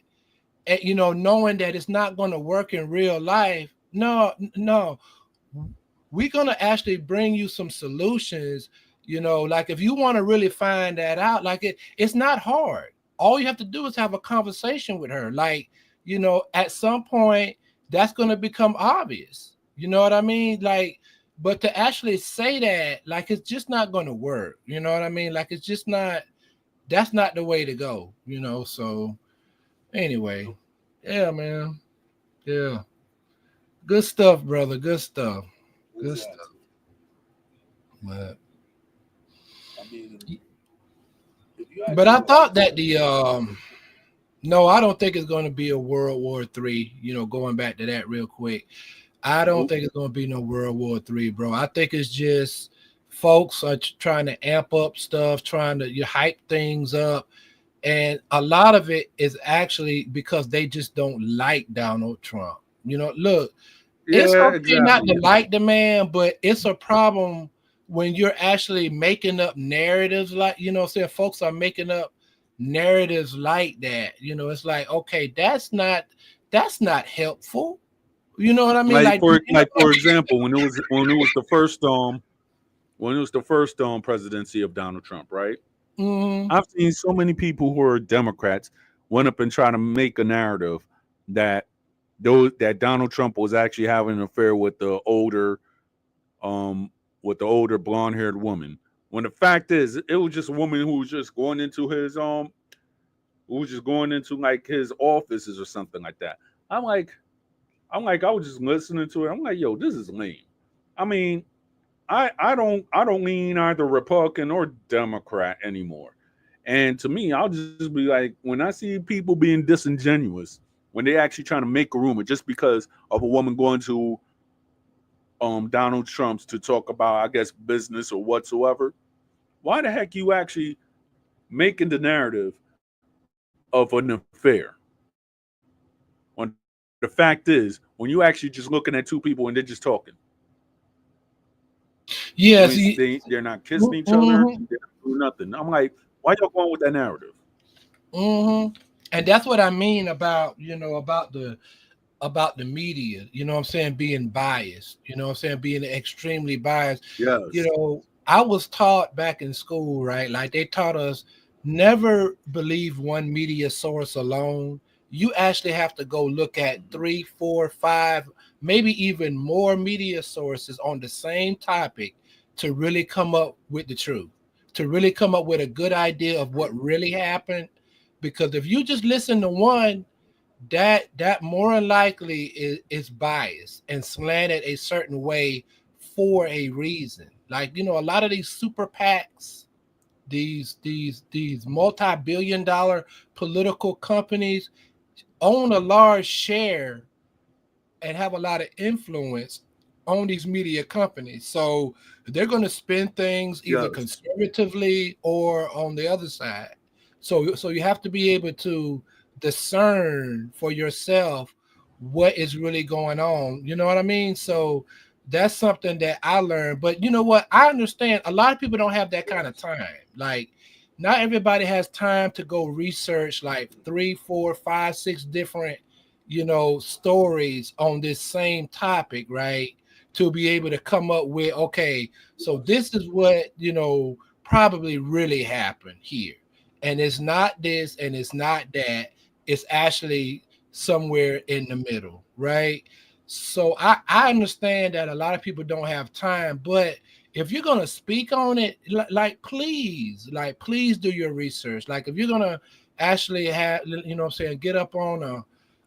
and, knowing that it's not going to work in real life. No, no, we're going to actually bring you some solutions. Like if you want to really find that out, like it's not hard. All you have to do is have a conversation with her. Like, at some point that's going to become obvious. You know what I mean? Like, but to actually say that, like, it's just not going to work. You know what I mean? Like, it's just not, that's not the way to go, so anyway, yeah, man. Yeah, good stuff, brother. Good stuff. Good stuff. Exactly. But I mean, if you but actually I look thought into that it, the No, I don't think it's going to be a World War III. Going back to that real quick, I don't Nope. think it's going to be no World War III, bro. I think it's just folks are trying to amp up stuff, trying to hype things up, and a lot of it is actually because they just don't like Donald Trump. Look, it's Yeah, okay not to exactly. like the man, but it's a problem when you're actually making up narratives like, saying folks are making up narratives like that. It's like, okay, that's not helpful. You know what I mean? Like Like, for example, when it was the first presidency of Donald Trump, right? mhm. I've seen so many people who are Democrats went up and try to make a narrative that that Donald Trump was actually having an affair um with the older blonde haired woman. When the fact is, it was just a woman who was just going into like his offices or something like that. I'm like, I was just listening to it. I'm like, yo, this is lame. I mean, I don't lean either Republican or Democrat anymore. And to me, I'll just be like, when I see people being disingenuous, when they actually trying to make a rumor just because of a woman going to Donald Trump's to talk about, I guess, business or whatsoever, why the heck you actually making the narrative of an affair? When the fact is, when you actually just looking at two people and they're just talking, Yes. they're not kissing each other, they're Mhm. not doing nothing. I'm like, why y'all going with that narrative? And that's what I mean about the media, what I'm saying, being biased, what I'm saying, being extremely biased. Yes. I was taught back in school, right? Like they taught us never believe one media source alone. You actually have to go look at Mhm. three, four, five, maybe even more media sources on the same topic to really come up with the truth, to really come up with a good idea of what really happened. Because if you just listen to one, that more than likely is biased and slanted a certain way for a reason. Like, a lot of these super PACs, these multi-billion-dollar political companies own a large share and have a lot of influence on these media companies. So they're going to spin things either Yes. conservatively or on the other side. So you have to be able to discern for yourself what is really going on. You know what I mean? So that's something that I learned. But you know what? I understand a lot of people don't have that kind of Yes. time. Like, not everybody has time to go research like three, four, five, six different stories on this same topic, right? To be able to come up with, okay, so Yes. this is what, probably really happened here. And it's not this and it's not that. It's actually somewhere in the middle, right? So I understand that a lot of people don't have time, but if you're gonna speak on it, like please do your research. Like if you're gonna actually have, what I'm saying, get up on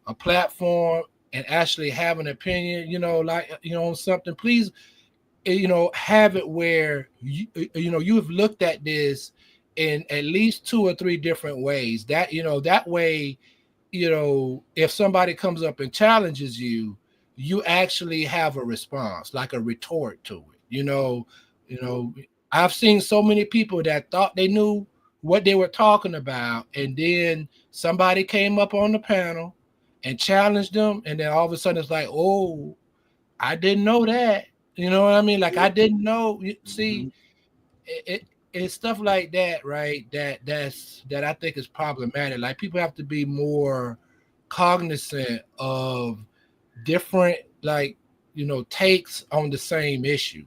a platform and actually have an opinion, like on something, please, have it where you've looked at this in at least two or three different ways. That way, if somebody comes up and challenges you, you actually have a response, like a retort to it. You know, I've seen so many people that thought they knew what they were talking about, and then somebody came up on the panel and challenged them, and then all of a sudden it's like, oh, I didn't know that. You know what I mean? Like I didn't know. See, Hmm. it's stuff like that, right? That I think is problematic. Like people have to be more cognizant of different, like, takes on the same issue.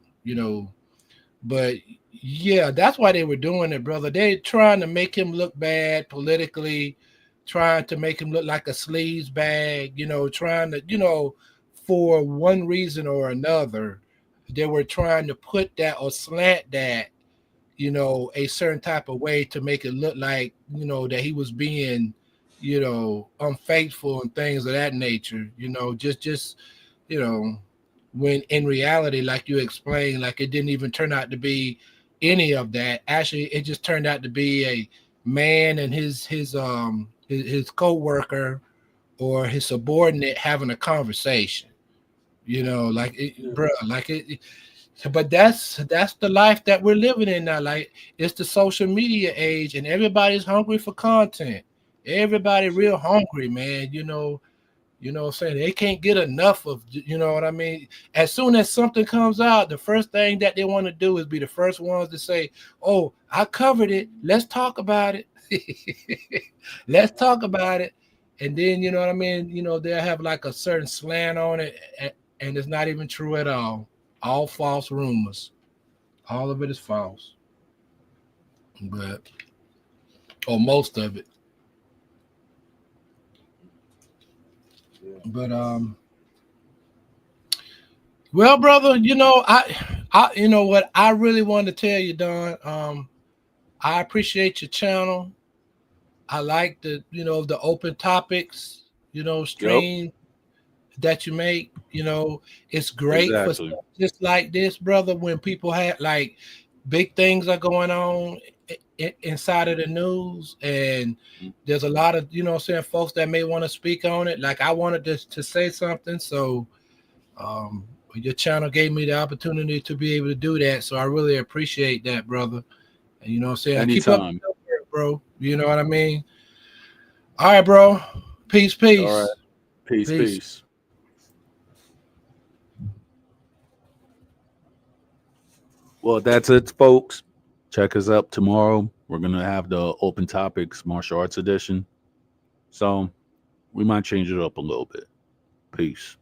But yeah, that's why they were doing it, brother. They trying to make him look bad politically, trying to make him look like a sleaze bag, trying to, for one reason or another, they were trying to put that or slant that, a certain type of way to make it look like, that he was being, unfaithful and things of that nature, just, you know, when in reality, like you explained, like it didn't even turn out to be any of that. Actually, it just turned out to be a man and his co-worker or his subordinate having a conversation. Like it, bro, like it. But that's the life that we're living in now. Like it's the social media age, and everybody's hungry for content. Everybody real hungry, man. What I'm saying? They can't get enough of, you know what I mean? As soon as something comes out, the first thing that they want to do is be the first ones to say, "Oh, I covered it. Let's talk about it." Let's talk about it. And then, you know what I mean? They'll have like a certain slant on it, and it's not even true at all. All false rumors. All of it is false. But, or most of it. But, well, brother, you know what I really wanted to tell you, Don. I appreciate your channel. I like the open topics, Yep. stream that you make. It's great for Exactly. stuff just like this, brother. When people have like big things are going on inside of the news, and there's a lot of saying folks that may want to speak on it. Like I wanted to say something, so your channel gave me the opportunity to be able to do that. So I really appreciate that, brother. And what I'm saying? Keep up the Anytime. good work, bro. You know what I mean? All right, bro. Peace, All right. peace. Peace, Peace. peace. Well, that's it, folks. Check us up tomorrow. We're gonna have the open topics martial arts edition. So we might change it up a little bit. Peace.